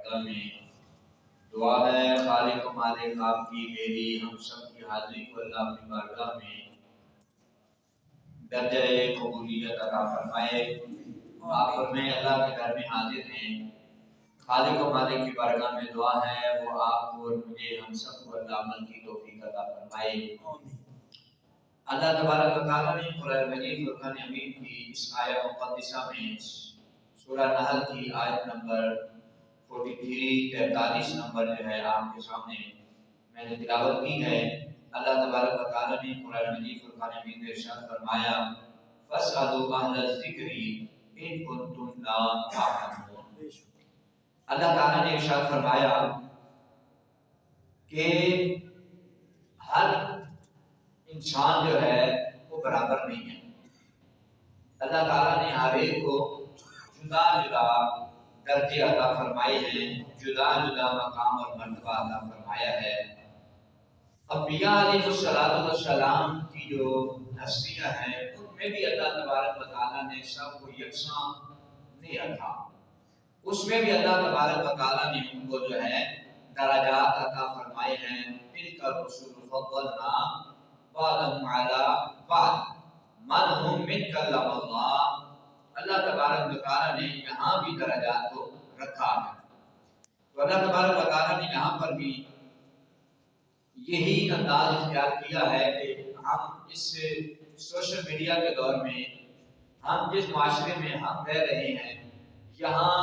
بارگاہ میں دعا ہے خالق و مالک آپ کی میری ہم سب کی حاضری کو اللہ اپنی بارگاہ میں درجہ قبولیت عطا فرمائے۔ آپ فرمائے اللہ کے گھر میں حاضر ہیں، خالق و مالک کی بارگاہ میں دعا ہے وہ آپ کو اور مجھے ہم سب کو اللہ عمل کی توفیق عطا فرمائے۔ اللہ تبارک و تعالیٰ نے قرآن مجید فرقان حمید کی اس آیت مقدسہ میں سورہ نحل کی آیت نمبر 43 نمبر جو ہے آپ کے سامنے میں نے تلاوت کی ہے۔ اللہ تبارک و تعالیٰ نے قرآن مجید فرقان حمید میں ارشاد فرمایا فَاسْأَلُوا أَهْلَ الذِّكْرِ إِن كُنتُمْ لَا تَعْلَمُونَ۔ اللہ تعالیٰ نے ارشاد فرمایا کہ ہر انسان جو ہے وہ برابر نہیں ہے۔ اللہ تعالیٰ نے ہر ایک کو جدا جدا درجے عطا فرمائے ہیں، جدا جدا مقام اور مرتبہ عطا فرمایا ہے۔ انبیاء علیہ السلام کی جو ہستیاں ہیں ان میں بھی اللہ تبارک و تعالیٰ نے سب کو یکساں نہیں رکھا، اس میں بھی اللہ تبارک و تعالیٰ نے ان کو جو ہے درجات عطا فرمائے ہیں۔ تلک الرسل فضلنا بعضهم على بعض منهم من کلم اللہ۔ اللہ تبارک و تعالیٰ نے یہاں بھی درجات کو رکھا ہے، تو اللہ تبارک و تعالیٰ نے یہاں پر بھی یہی انداز اختیار کیا ہے کہ ہم اس سوشل میڈیا کے دور میں ہم جس معاشرے میں ہم رہ رہے ہیں یہاں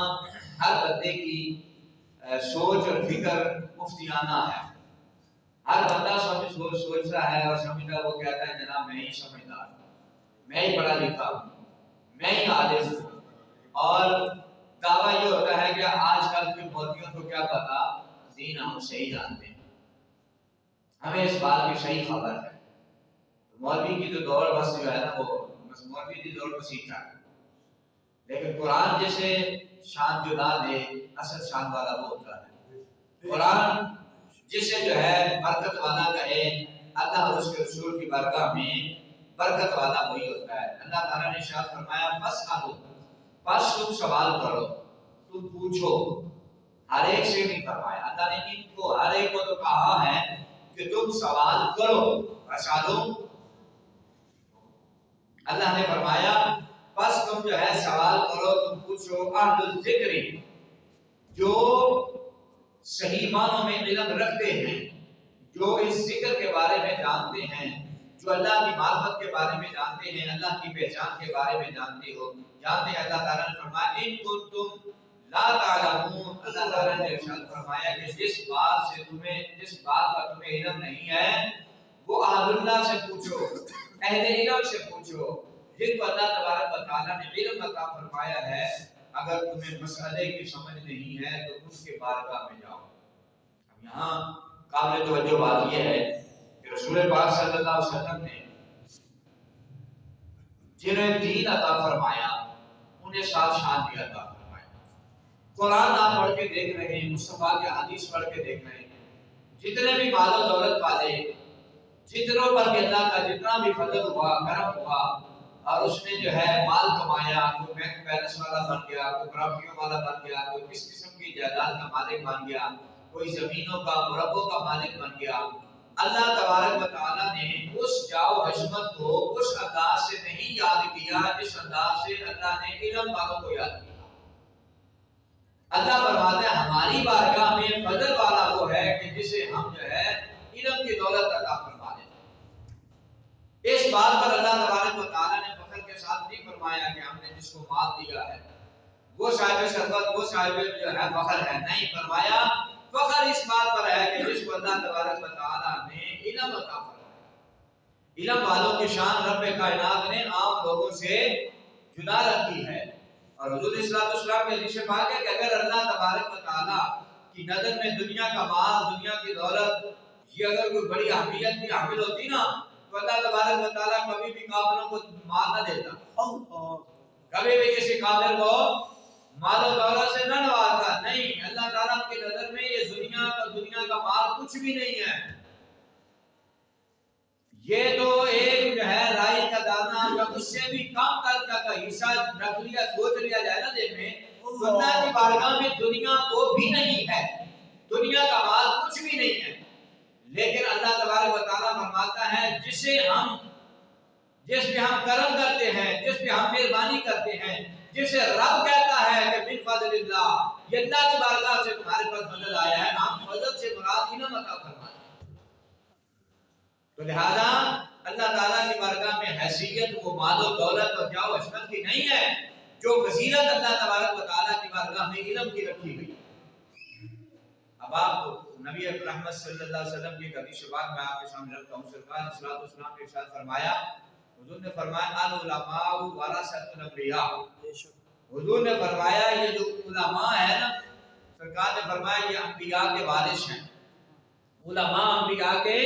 ہر بندے کی سوچ اور فکر مفتیانہ ہے۔ ہر بندہ سوچ رہا ہے اور سمجھتا وہ کہتا ہے جناب میں ہی سمجھدار ہوں، میں ہی پڑھا لکھا ہوں، میں ہی عالم ہوں، اور دعویٰ یہ ہوتا ہے کہ آج کل کے مولویوں کو کیا پتا دین ہم صحیح جانتے ہیں، ہمیں اس بات کی صحیح خبر ہے۔ مولوی کی تو دور بس جو ہے نا وہ مولوی کی دور بس ہی تھا، لیکن قرآن جیسے شان جدا دے اصل شان والا وہ ہوتا ہے۔ قرآن جسے جو ہے برکت والا کہے اللہ اور اس کے رسول کی برکت میں برکت والا وہی ہوتا ہے۔ اللہ تعالیٰ نے ارشاد فرمایا فَاسْأَلُوا، پس تم سوال کرو، تم پوچھو، ہر ایک سے نہیں فرمایا، اللہ نے ان کو ہر ایک کو تو کہا ہے کہ تم سوال کرو۔ فَاسْأَلُوا، اللہ نے فرمایا پس تم جو ہے سوال کرو، تم پوچھو، اہل الذکر، جو صحیح معنوں میں علم رکھتے ہیں، جو اس ذکر کے بارے میں جانتے ہیں، جو اللہ کی معرفت کے بارے میں جانتے ہیں، اللہ کی پہچان کے بارے میں جانتے ہیں۔ اللہ تعالیٰ نے فرمایا ان کنتم لا تعلمون، اللہ تعالیٰ نے ارشاد فرمایا کہ جس بات کا تمہیں علم نہیں ہے وہ اہل اللہ سے پوچھو، اہل علم سے پوچھو، جن کو اللہ تبارک و تعالیٰ نے علم عطا فرمایا ہے۔ اگر تمہیں مسئلے کی سمجھ نہیں ہے تو اس کے بارگاہ میں جاؤ۔ اب یہاں قابل توجہ بات یہ ہے کہ رسول پاک صلی اللہ علیہ وسلم نے جنہیں دین عطا فرمایا انہیں ساتھ شان بھی عطا فرمایا۔ قرآن آپ پڑھ کے دیکھ رہے ہیں، مصطفیٰ کے حدیث پڑھ کے دیکھ رہے ہیں، جتنے بھی مال و دولت والے، جتنوں پر بھی اللہ کا جتنا بھی فضل ہوا، کرم ہوا، اور اس نے جو ہے مال کمایا، کوئی بینک بیلنس والا بن گیا، کوئی پراپرٹیوں والا بن گیا، کوئی کس قسم کی جائیداد کا مالک بن گیا، کوئی زمینوں کا مربوں کا مالک بن گیا، اللہ تبارک و تعالیٰ نے اس جاؤ حشمت کو اس انداز سے نہیں یاد کیا جس انداز سے اللہ نے علم والوں کو یاد کیا۔ اللہ فرماتا ہے ہماری بارگاہ میں فضل والا وہ ہے کہ جسے ہم جو ہے علم کی دولت عطا فرما دیتے ہیں۔ اس بات پر اللہ تبارک و تعالیٰ نے فخر کے ساتھ نہیں فرمایا کہ ہم نے جس کو مال دیا ہے وہ صاحب شربت، وہ صاحب جو ہے فخر ہے، نہیں فرمایا فخر اس بات پر ہے کہ جس کو اللہ تبارک و تعالیٰ نے علم عطا فرمایا۔ علم والوں کی شان رب کائنات نے عام لوگوں سے جدا رکھی ہے، اور حضور صلی اللہ علیہ وسلم کے حدیث پاک ہے کہ اگر اللہ تبارک و تعالیٰ کی نظر میں دنیا کا مال، دنیا کی دولت یہ اگر کوئی بڑی اہمیت کی حامل ہوتی نا تو اللہ تبارک و تعالیٰ کبھی بھی کافروں کو مال نہ دیتا، کبھی بھی کسی کافر کو مال و دولت سے نہ نوازا۔ نہیں، اللہ تعالیٰ کی نظر میں یہ دنیا کا مال کچھ بھی نہیں ہے، یہ تو ایک جو ہے رائی کا دانہ یا اس سے بھی کم قدر کا حصہ رکھ لیا، سوچ لیا جائے نا دل میں، اللہ کی بارگاہ میں دنیا کو بھی نہیں دنیا کا مال کچھ بھی نہیں ہے، لیکن اللہ تبارک و تعالیٰ فرماتا ہے جس پہ ہم کرم کرتے ہیں، جس پہ ہم مہربانی کرتے ہیں، جسے رب کہتا ہے کہ من فضل اللہ، یہ اللہ کی بارگاہ سے تمہارے پاس فضل آیا ہے، ہم فضل سے مراد انعام عطا فرماتے ہیں۔ تو لہذا اللہ تعالیٰ کی بارگاہ میں حیثیت وہ مال و دولت اور جاہ و عظمت کی نہیں ہے، جو فضیلت اللہ تبارک و تعالیٰ کی بارگاہ میں علم کی رکھی گئی۔ اب آپ نبی رحمت صلی اللہ علیہ وسلم کی حدیث پاک میں آپ کے سامنے رکھتا ہوں۔ سرکار علیہ الصلوۃ والسلام نے ارشاد فرمایا، حضور نے فرمایا العلماء ورثۃ الانبیاء، حضور نے فرمایا یہ جو علماء ہے نا، سرکار نے فرمایا یہ انبیاء کے وارث ہیں۔ علماء انبیاء کے،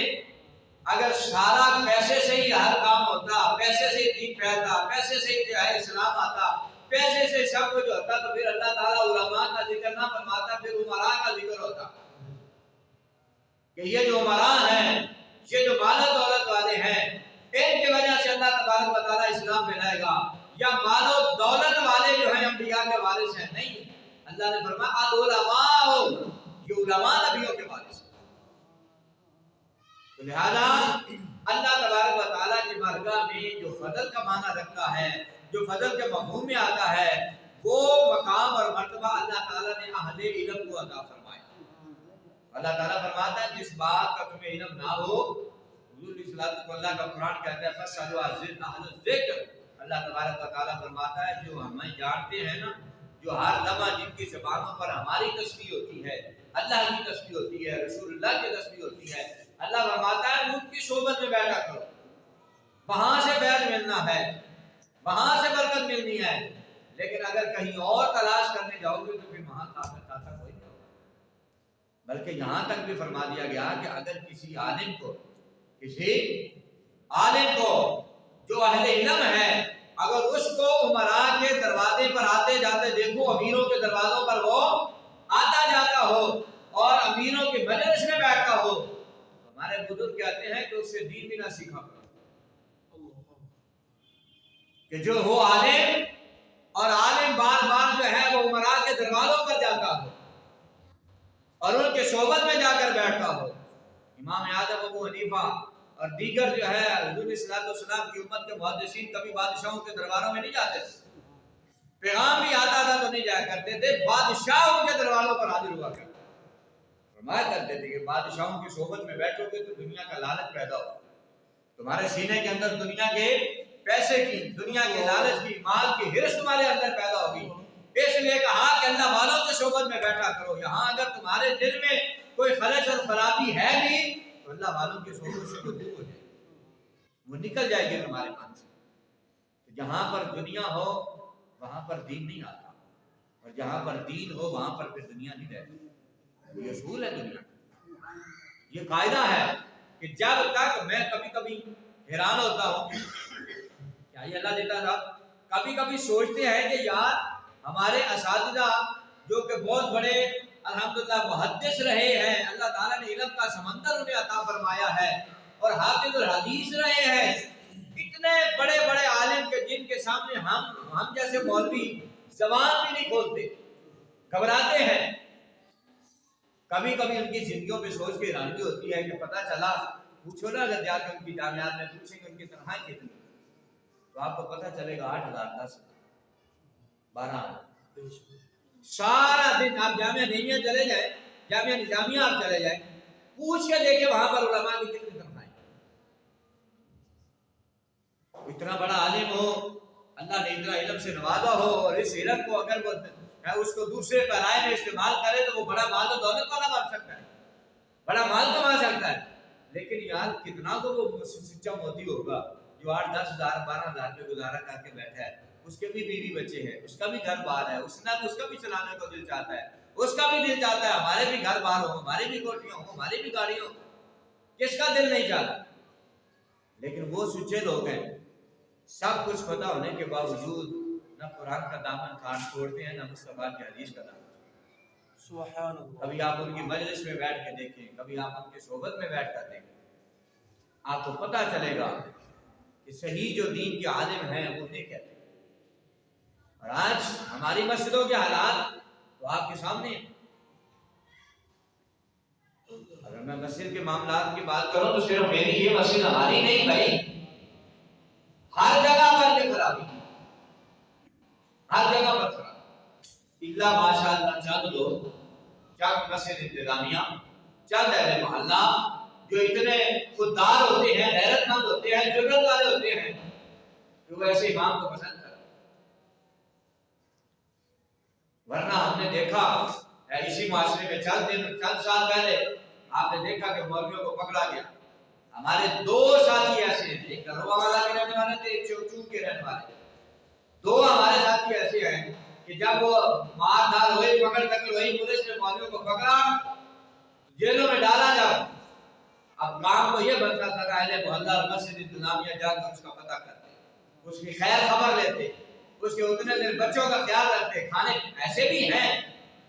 اگر سارا پیسے سے ہی ہر کام ہوتا، پیسے سے ہی دین پھیلتا، پیسے سے ہی جو ہے اسلام آتا، پیسے سے سب کچھ ہوتا، تو پھر اللہ تعالیٰ علماء کا ذکر نہ فرماتا، پھر امراء کا ذکر ہوتا کہ یہ جو امراء ہیں، یہ جو مال و دولت والے ہیں، ان کی وجہ سے اللہ تبارک و تعالیٰ اسلام پھیلائے گا، یا مال و دولت والے جو ہیں انبیاء کے وارث ہیں؟ نہیں، اللہ نے فرمایا العلماء، یہ علماء نبیوں کے وارث ہیں۔ تو لہذا اللہ تبارک و تعالیٰ کی بارگاہ میں جو فضل کا معنی رکھتا ہے، جو فضل کے مفہوم میں آتا ہے، وہ مقام اور مرتبہ اللہ تعالیٰ نے اہل علم کو عطا فرمایا۔ اللہ تعالیٰ فرماتا ہے جس بات کا تمہیں علم نہ ہو، حضور صلی اللہ علیہ وسلم کو اللہ کا قرآن کہتا ہے فَاسْأَلُوا أَهْلَ الذِّكْرِ، اللہ تبارک و تعالیٰ فرماتا ہے جو ہمیں جانتے ہیں نا، جو ہر لمحہ جن کی زبانوں پر ہماری تسبیح ہوتی ہے، اللہ کی تسبیح ہوتی ہے، رسول اللہ کی تسبیح ہوتی ہے، اللہ فرماتا ہے ان کی صحبت میں بیٹھا کرو، وہاں سے فیض ملنا ہے، وہاں سے برکت ملنی ہے۔ لیکن اگر کہیں اور تلاش کرنے جاؤ گے تو پھر وہاں طاقت کوئی نہیں ہوگا۔ بلکہ یہاں تک بھی فرما دیا گیا کہ اگر کسی عالم کو جو اہل علم ہے، اگر اس کو عمراء کے دروازے پر آتے جاتے دیکھو، امیروں کے دروازوں پر وہ آتا جاتا ہو اور امیروں کے مجلس میں بیٹھتا ہو، ہمارے بزرگ کہتے ہیں کہ اس سے دین بھی نہ سیکھا کرو، کہ جو ہو عالم، اور عالم بار بار جو ہے وہ عمراء کے دروازوں پر جاتا ہو اور ان کے صحبت میں جا کر بیٹھتا ہو۔ امام اعظم ابو حنیفہ اور دیگر جو ہے حضور صلی اللہ علیہ وسلم کی امت کے محدثین کبھی بادشاہوں کے درباروں میں نہیں جاتے تھے، پیغام بھی آتا تھا تو نہیں جایا کرتے تھے، بادشاہ ان کے دروازوں پر حاضر ہوا کرتے تھے۔ فرمایا کرتے تھے کہ بادشاہوں کی صحبت میں بیٹھو گے تو دنیا کا لالچ پیدا ہو، تمہارے سینے کے اندر دنیا کے پیسے کی، دنیا کے لالچ کی، مال کی ہرس تمہارے اندر پیدا ہوگی۔ اس لیے کہا کہ اللہ والوں کی صحبت میں بیٹھا کرو، یہاں اگر تمہارے دل میں کوئی خلش اور خرابی ہے بھی تو اللہ والوں کی صحبت سے وہ دور ہو جائے گی، وہ نکل جائے گی تمہارے من سے۔ جہاں پر دنیا ہو وہاں پر دین نہیں آتا، اور جہاں پر دین ہو وہاں پر پھر دنیا نہیں رہتی۔ یہ اصول ہے دنیا، یہ قاعدہ ہے کہ جب تک میں کبھی کبھی حیران ہوتا ہوں کیا یہ اللہ دیتا تھا، کبھی کبھی سوچتے ہیں کہ یار ہمارے اساتذہ جو کہ بہت بڑے الحمدللہ محدث رہے ہیں، اللہ تعالیٰ نے علم کا سمندر انہیں عطا فرمایا ہے اور حافظ الحدیث رہے ہیں، اتنے بڑے بڑے عالم کے جن کے سامنے ہم جیسے مولوی زبان بھی نہیں کھولتے، گھبراتے ہیں۔ کبھی کبھی ان کی زندگیوں پہ سوچ کے حیرانی ہوتی ہے کہ پتہ چلا، پوچھو نا اگر جا کے ان کی جامعات میں پوچھیں گے ان کی تنخواہیں کتنی، تو آپ کو پتہ چلے گا 8,000 10,000 12,000۔ سارا دن آپ جامعہ نعیمیہ چلے جائیں، جامعہ نظامیہ آپ چلے جائیں، پوچھ کے دیکھیں وہاں پر علماء کی کتنی تنخواہیں۔ اتنا بڑا عالم ہو، اللہ نے اتنا علم سے نوازا ہو، اور اس علم کو اگر وہ اس کو دوسرے پیرائے میں استعمال کرے تو وہ بڑا مال و دولت والا بن سکتا ہے، بڑا مال کما سکتا ہے۔ لیکن یار کتنا تو وہ سچا موتی ہوگا جو 8 10 ہزار 12 ہزار پہ گزارا کر کے بیٹھا ہے، اس کے بھی بیوی بچے ہیں، اس کا بھی گھر بار ہے، اس کا بھی چلانے کو دل چاہتا ہے، اس کا بھی دل چاہتا ہے ہمارے بھی گھر بار ہو، ہماری بھی کوٹیاں ہوں، ہماری بھی گاڑیاں ہوں، کس کا دل نہیں چاہتا؟ لیکن وہ سچے لوگ ہیں، سب کچھ پتہ ہونے کے باوجود نہ قرآن کا دامن تھام چھوڑتے ہیں، نہ مصطفیٰ کی حدیث کا دامن۔ سبحان اللہ۔ کبھی آپ ان کی مجلس میں بیٹھ کے دیکھیں، کبھی آپ ان کی صحبت میں بیٹھ کر دیکھیں، آپ کو پتہ چلے گا کہ صحیح جو دین کے عالم ہیں وہ نہیں کہتے۔ اور آج ہماری مسجدوں کے حالات تو آپ کے سامنے ہیں، اور میں مسجد کے معاملات کی بات کروں تو صرف میری یہ مسجد ہماری نہیں بھائی، ہر جگہ پر یہ خرابی، ہر جگہ پر خرابی، اللہ ماشاءاللہ چند لوگ، چند مسجد انتظامیہ، چند اہل محلہ جو اتنے خوددار ہوتے ہیں، غیرت مند ہوتے ہیں، جرأت والے ہوتے ہیں کہ وہ ایسے امام کو پسند کرتے ہیں۔ ورنہ ہم نے دیکھا اسی معاشرے میں چند سال پہلے آپ نے دیکھا کہ مولویوں کو پکڑا گیا۔ ہمارے دو ساتھی ایسے ہیں، ایک گھروا والا کے رہنے والے تھے، ایک چوک کے رہنے والے، دو ہمارے ساتھی ایسے ہیں کہ جب وہ مار دار ہوئے، پکڑ کر وہی پولیس نے مولویوں کو پکڑا، جیلوں میں ڈالا جب اب کام کو یہ بنتا تھا کہ اہل محلہ اور مسجد انتظامیہ جا کر اس کا پتہ کرتے، اس کی خیر خبر لیتے، اس کے اتنے دن بچوں کا خیال رکھتے۔ کھانے ایسے بھی ہیں،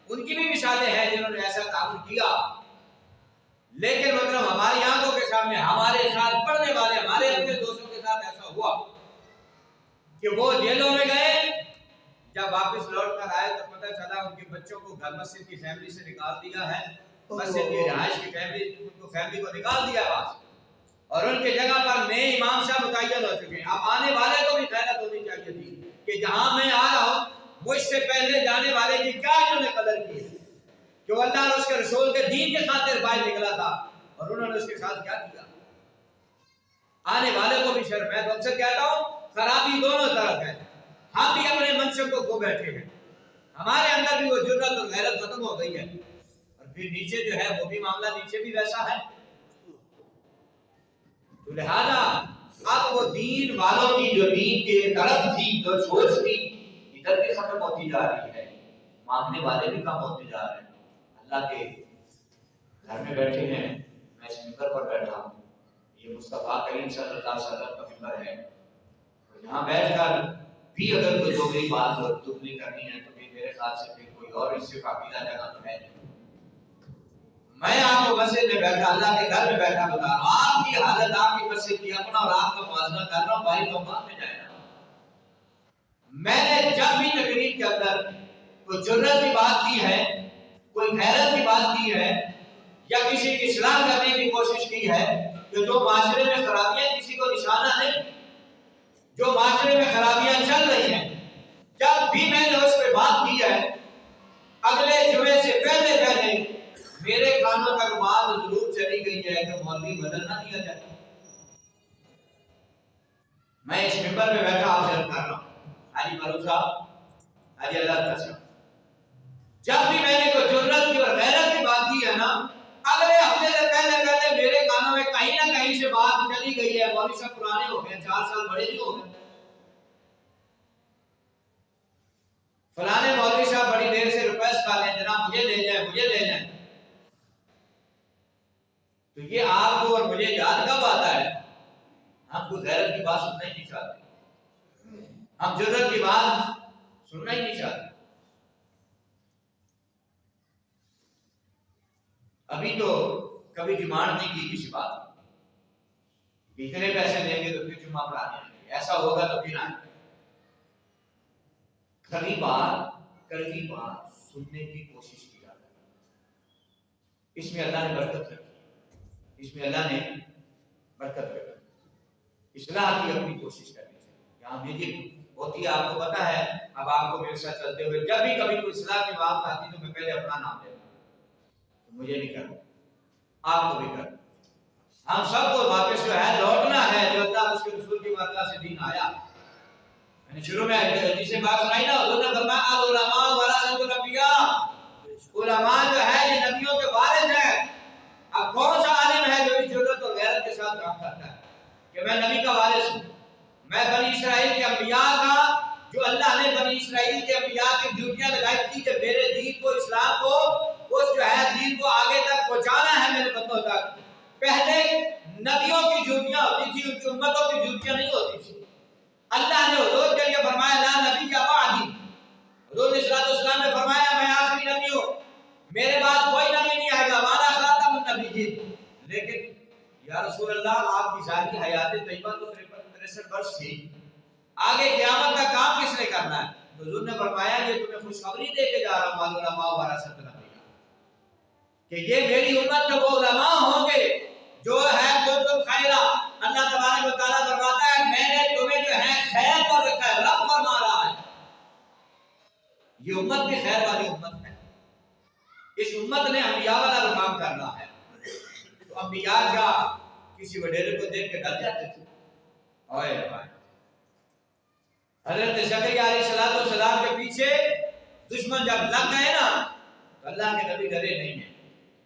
ان کی بھی مثالیں ہیں جنہوں نے ایسا تعاون کیا، لیکن مطلب ہماری آنکھوں کے سامنے ہمارے ساتھ پڑھنے والے ہمارے اپنے دوستوں کے ساتھ ایسا ہوا کہ وہ جیلوں میں گئے، جب واپس لوٹ کر آئے تو پتہ چلا ان کے بچوں کو گھر مسجد کی فیملی سے نکال دیا ہے، مسجد کی رہائش کی فیملی کو نکال دیا وہاں، اور ان کی جگہ پر نئے امام صاحب متعین ہو چکے ہیں۔ اب آنے والے کو بھی غیرت ہونی چاہیے تھی کہ جہاں میں آ رہا ہوں مجھ سے پہلے جانے والے کی کیا انہوں نے قدر کی ہے، کہ وہ اللہ اور اس کے رسول کے دین کے خاطر باہر نکلا تھا اور انہوں نے اس کے ساتھ کیا کیا۔ آنے والے کو بھی شرم ہے۔ تو ہم سے کہتا ہوں خرابی دونوں طرف ہے، ہم بھی اپنے منصب کو کھو بیٹھے ہیں، ہمارے اندر بھی وہ جرأت اور غیرت ختم ہو گئی ہے، اور پھر نیچے جو ہے وہ بھی معاملہ نیچے بھی ویسا ہے۔ تو لہذا اب وہ دین والوں کی جو دین کے طرف تھی، جو سوچ تھی، ادھر بھی ختم ہوتی جا رہی ہے، مانگنے والے بھی کم ہوتے جا رہے ہیں۔ اللہ کے گھر میں بیٹھے ہیں، میں اس ممبر پر بیٹھا ہوں، یہ مصطفیٰ کریم صلی اللہ علیہ وسلم کا ممبر ہے، یہاں بیٹھ کر بھی اگر کوئی دوسری بات تبلیغ کرنی ہے تو میرے خیال سے پھر کوئی اور اس سے قابلہ جگہ تو ہے نہیں۔ میں آپ کو مسجد میں بیٹھا، اللہ کے گھر میں بیٹھا بتا رہا ہوں، آپ کی حالت، آپ کی مسجد کی اپنا اور آپ کا موازنہ کر رہا ہوں، بھائی تو بات میں جائے گا۔ میں نے جب بھی تقریر کے اندر کوئی جرأت کی بات کی ہے، کوئی غیرت کی بات کی ہے، یا کسی کی اصلاح کرنے کی کوشش کی ہے، کہ جو معاشرے میں خرابیاں کسی کو نشانہ نہیں، جو معاشرے میں خرابیاں چل رہی ہیں، جب بھی میں نے اس پہ بات کی ہے، اگلے جمعے سے پہلے میرے کانوں تک بات ضرور چلی گئی ہے کہ مولوی بدلنا دیا جائے۔ میں اس ممبر میں بیٹھا آپ سے کر رہا ہوں، حاجی فاروق صاحب، حاجی اللہ صاحب، جب بھی میں نے کوئی جرأت کی اور غیرت کی بات کی ہے نا، اگلے ہفتے سے پہلے میرے کانوں میں کہیں نہ کہیں سے بات چلی گئی ہے، مولوی صاحب پرانے ہو گئے، 4 سال بڑے نہیں ہو گئے، فلانے مولوی صاحب بڑی دیر سے ریکویسٹ کر رہے ہیں جناب مجھے لے جائیں، مجھے لے جائیں۔ تو یہ آپ کو اور مجھے یاد کب آتا ہے؟ ہم کوئی غیرت کی بات سننا ہی نہیں چاہتے، ہم جرأت کی بات سننا ہی نہیں چاہتے۔ ابھی تو کبھی ڈیمانڈ نہیں کی کسی بات کی، اتنے پیسے دیں گے تو پھر جمعہ پڑھانے آئیں گے، ایسا ہوگا تو پھر آئیں گے۔ کبھی بات سننے کی کوشش کی جاتی ہے، اس میں اللہ نے برکت رکھی، اس میں اللہ نے برکت رکھی۔ اصلاح کی اپنی کوشش کرنی چاہیے، یہاں میری ہوتی ہے، آپ کو پتا ہے، اب آپ کو میرے ساتھ چلتے ہوئے جب بھی کبھی کوئی اصلاح کی بات آتی تو میں پہلے اپنا نام لیتا ہوں، مجھے نہیں کرنا، آپ کو بھی کرنا، ہم سب کو واپس جو ہے لوٹنا ہے جو اللہ اس کے رسول کی بارگاہ سے دین آیا۔ میں نے شروع میں جسے بات سنائی نا، حضور نے فرمایا العلماء ورثۃ الانبیاء، علماء جو ہے یہ نبیوں کے وارث ہیں۔ اب کون سا عالم ہے جو اس جرأت اور غیرت کے ساتھ کام کرتا ہے کہ میں نبی کا وارث ہوں، میں بنی اسرائیل کے انبیاء کا، جو اللہ نے بنی اسرائیل کے انبیاء کی ڈیوٹیاں لگائی تھی کہ میرے دین کو، اسلام کو، اس جو ہے دین کو آگے تک پہنچانا ہے میرے بندوں تک۔ پہلے نبیوں کی ڈیوٹیاں ہوتی تھی، ان کی امتوں کی ڈیوٹیاں نہیں ہوتی تھی۔ اللہ نے حضور کے لیے فرمایا لا نبی بعدی، حضور صلی اللہ علیہ وسلم نے فرمایا میں آخری نبی ہوں، میرے بعد کوئی نبی نہیں آئے گا، وانا خاتم النبیین۔ لیکن یا رسول اللہ آپ کی ظاہری حیات طیبہ تو 63 برس تھی، آگے قیامت کا کام کس نے کرنا ہے؟ تو حضور نے فرمایا یہ تمہیں خوشخبری دے کے جا رہا ہوں، العلماء ورثۃ الانبیاء، کہ یہ میری امت کے وہ علماء ہوں گے جو ہے کنتم خیرہ، اللہ تبارک و تعالیٰ فرماتا ہے میں نے تمہیں جو ہے خیر پر رکھا ہے، رب فرما رہا ہے یہ امت بھی خیر والی امت ہے، اس امت نے انبیاء والا کام کرنا ہے۔ تو انبیاء کیا کسی وڈیرے کو دیکھ کے ڈر جاتے تھے؟ اوئے بھائی، حضرت زکریا علیہ السلام کے پیچھے دشمن جب لگ گئے نا تو اللہ کے نبی ڈرے نہیں ہیں،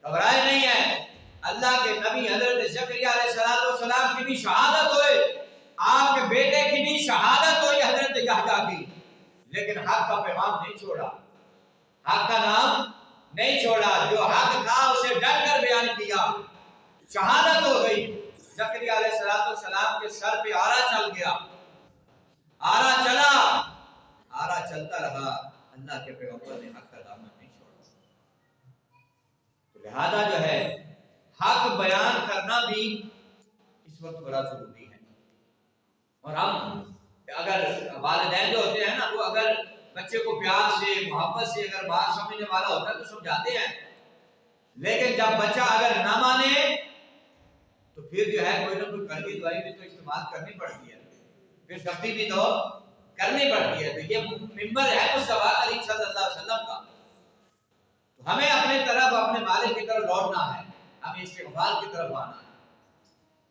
گھبرائے نہیں ہیں۔ اللہ کے نبی حضرت زکریا علیہ السلام کی بھی شہادت ہوئے، آپ کے بیٹے کی بھی شہادت ہوئی حضرت یحییٰ کی، لیکن حق کا پیغام نہیں چھوڑا، حق کا نام نہیں چھوڑا، جو حق تھا اسے ڈٹ کر بیان کیا، شہادت ہو گئی۔ زکریا علیہ السلام کے سر پہ آرا چل گیا، آرا چلا، آرا چلتا رہا، اللہ کے پیغمبر نے حق کا دامن نہیں چھوڑا۔ تو لہذا جو ہے حق بیان کرنا بھی اس وقت بڑا ضروری ہے۔ اور ہم اگر والدین جو ہوتے ہیں نا وہ اگر بچے کو پیار سے محبت سے اگر بات سمجھنے والا ہوتا ہے تو سمجھاتے ہیں، لیکن جب بچہ اگر نہ مانے تو پھر جو ہے کوئی نہ کوئی کڑوی دوائی بھی تو استعمال کرنی پڑتی ہے، پھر سختی بھی تو کرنی پڑتی ہے۔ تو یہ ممبر ہے مصطفیٰ کریم صلی اللہ علیہ وسلم کا، تو ہمیں اپنے طرف اپنے مالک کی طرف لوٹنا ہے، ہمیں استغفار کی طرف آنا ہے۔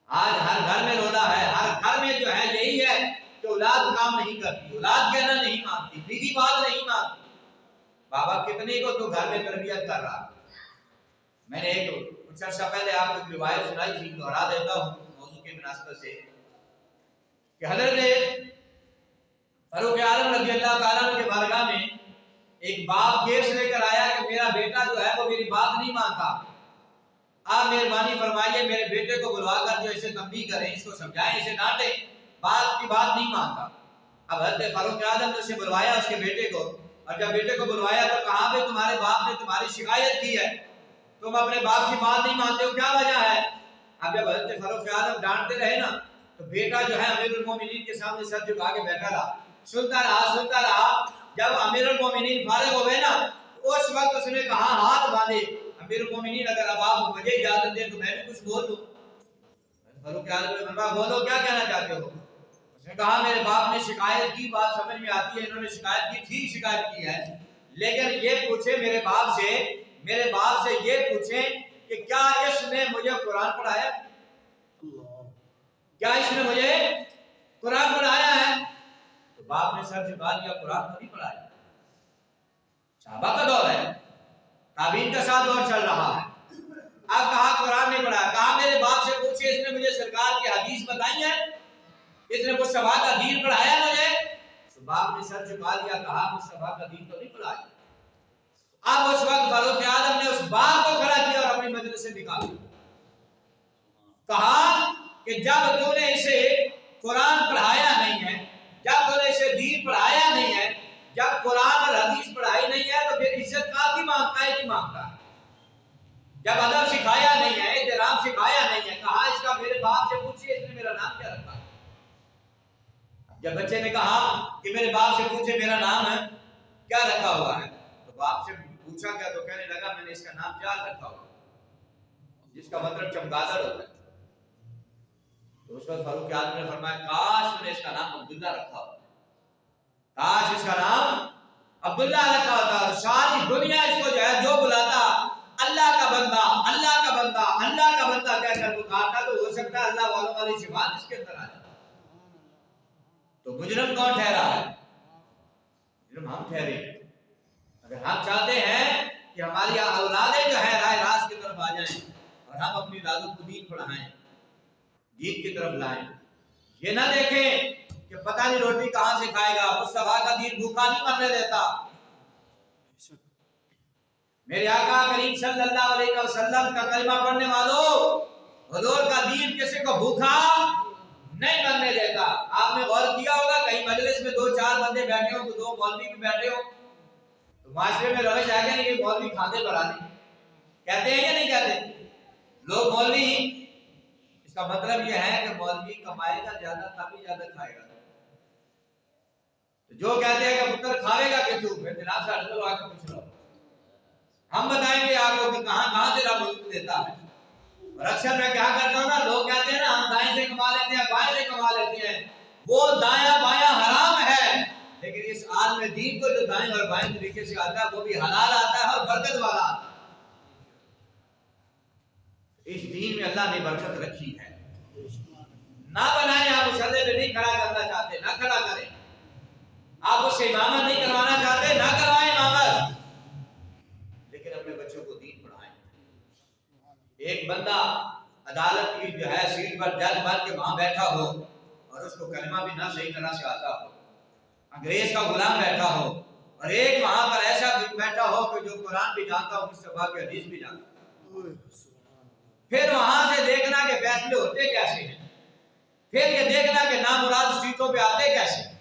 آج ہر گھر میں رونا ہے، ہر گھر میں جو ہے یہی ہے کہ اولاد کام نہیں کرتی، اولاد کہنا نہیں مانتی، بیوی بات نہیں مانتی، بابا کتنے کو تو گھر میں تربیت کر رہا۔ میں نے ایک کچھ عرصہ پہلے آپ کو ایک روایت سنائی تھی، دوہرا دیتا ہوں موضوع کی مناسبت سے، کہ حضرت فاروق اعظم رضی اللہ تعالیٰ عنہ کے بارگاہ میں ایک باپ کیس لے کر آیا کہ میرا بیٹا جو ہے وہ میری بات نہیں مانتا، آپ مہربانی فرمائیے میرے بیٹے کو بلوا کر جو اسے تنبیہ کریں، اس کو سمجھائیں، اسے ڈانٹیں، باپ کی بات نہیں مانتا۔ اب حضرت فاروق اعظم نے اسے بلوایا اس کے بیٹے کو، اور جب بیٹے کو بلوایا تو کہا بھائی تمہارے باپ نے تمہاری شکایت کی ہے، تم اپنے باپ کی بات نہیں مانتے ہو، کیا وجہ ہے؟ اب جب حضرت فاروق اعظم ڈانٹتے رہے نا تو بیٹا جو ہے امیر المومنین کے سامنے سر جھکا کے بیٹھا رہا، سنتا رہا۔ جب امیر المومنین فارغ ہو گئے نا اس وقت اس نے کہا ہاتھ باندھے، امیر المومنین اگر اب آپ مجھے اجازت دیں تو میں بھی کچھ بول دوں۔ فاروق اعظم نے فرمایا بولو کیا کہنا چاہتے ہو؟ اس نے کہا میرے باپ نے شکایت کی، بات سمجھ میں آتی ہے، انہوں نے شکایت کی، ٹھیک شکایت کی ہے، لیکن یہ پوچھے میرے باپ سے یہ پوچھیں کہ کیا اس نے مجھے قرآن پڑھایا؟ کیا اس نے مجھے قرآن پڑھایا ہے؟ تو باپ نے سر جھکا لیا، قرآن تو نہیں پڑھایا۔ صحابہ کا دور ہے، تابعین کا ساتھ دور چل رہا ہے، اب کہا قرآن نہیں پڑھایا، کہا میرے باپ سے پوچھے اس نے مجھے سرکار کی حدیث بتائی ہے، اس نے مصطفیٰ کا دین پڑھایا مجھے؟ تو باپ نے سر جھکا لیا، کہا مصطفیٰ کا دین تو نہیں پڑھایا۔ اب اس وقت فاروق اعظم نے اس باپ کو کھڑا کیا اور اپنی مجلس سے نکالا، کہا کہ جب تو نے اسے قرآن پڑھایا نہیں ہے، جب تو نے اسے دین پڑھایا نہیں ہے، جب قرآن اور حدیث پڑھائی نہیں ہے تو پھر عزت کا کی مانگتا ہے کی مانگتا ہے؟ جب ادب سکھایا نہیں ہے، احترام سکھایا نہیں ہے، کہا اس کا میرے باپ سے پوچھئے اس نے میرا نام کیا رکھا ہے؟ جب بچے نے کہا کہ میرے باپ سے پوچھے میرا نام ہے کیا رکھا ہوا ہے، تو باپ سے پوچھا گیا تو کہنے لگا میں نے اس کا نام جال رکھا ہوا، جس کا مطلب چمگادڑ ہوتا ہے۔ تو اس وقت فاروق اعظم نے فرمایا کاش میں نے اس کا نام عبداللہ رکھا ہوتا، کاش اس کا نام عبداللہ رکھا ہوتا، اور ساری دنیا اس کو جو ہے جو بلاتا اللہ کا بندہ اللہ کا بندہ اللہ کا بندہ کہہ کر پکارتا، تو ہو سکتا ہے اللہ والوں والی صفات اس کے اندر آ جائے۔ تو مجرم کون ٹھہرا ہے؟ مجرم ہم ٹھہرے۔ اگر ہم چاہتے ہیں کہ ہماری اولادیں جو ہے راہ راست کی طرف آ جائیں اور ہم اپنی اولادوں کو دین پڑھائیں، دین کی طرف لائیں، یہ نہ دیکھیں کہ پتہ نہیں روٹی کہاں سے کھائے گا، مصطفیٰ کا دین بھوکا نہیں مرنے دیتا۔ میرے آقا کریم صلی اللہ علیہ وسلم کا کلمہ پڑھنے والوں، حضور کا دین کسی کو بھوکا نہیں مرنے دیتا۔ آپ نے غور کیا ہوگا کہیں مجلس میں دو چار بندے بیٹھے ہوں تو دو مولوی بھی بیٹھے ہوں تو معاشرے میں روش آ گیا کہ مولوی کھاتے بڑھاتے کہتے ہیں یا نہیں کہتے؟ لوگ مولوی، اس کا مطلب یہ ہے کہ مولوی کمائے گا زیادہ تب ہی زیادہ کھائے گا۔ جو کہتے ہیں کہ پتر کھاوے گا کہ تو پھر جناب سے اڑکل آ کے پوچھ لو، ہم بتائیں گے آپ کو کہ کہاں سے دیتا ہے. اور اکثر میں کیا کرتا ہوں نا، لوگ کہتے ہیں نا ہم دائیں سے کما لیتے ہیں بائیں سے کما لیتے ہیں، وہ دایاں بایاں حرام ہے، لیکن اس عالم دین کو جو دائیں اور بائیں طریقے سے آتا ہے وہ بھی حلال آتا ہے اور برکت والا آتا ہے. اس دین میں اللہ نے برکت رکھی ہے. نہ بنائیں، آپ مسلح پہ نہیں کھڑا کرنا چاہتے نہ کھڑا کریں، آپ اس سے امامت نہیں کروانا چاہتے نہ کروائیں امامت، لیکن اپنے بچوں کو دین پڑھائیں. ایک بندہ عدالت کی جو ہے سیٹ پر جج بن کے وہاں بیٹھا ہو اور اس کو کلمہ بھی نہ صحیح طرح سے آتا ہو، انگریز کا غلام بیٹھا ہو، اور ایک وہاں پر ایسا بیٹھا ہو کہ جو قرآن بھی جانتا ہو، مصطفیٰ کی حدیث بھی جانتا ہو، پھر وہاں سے دیکھنا کہ فیصلے ہوتے کیسے ہیں، پھر یہ دیکھنا کہ نامراد سیٹوں پہ آتے کیسے ہیں.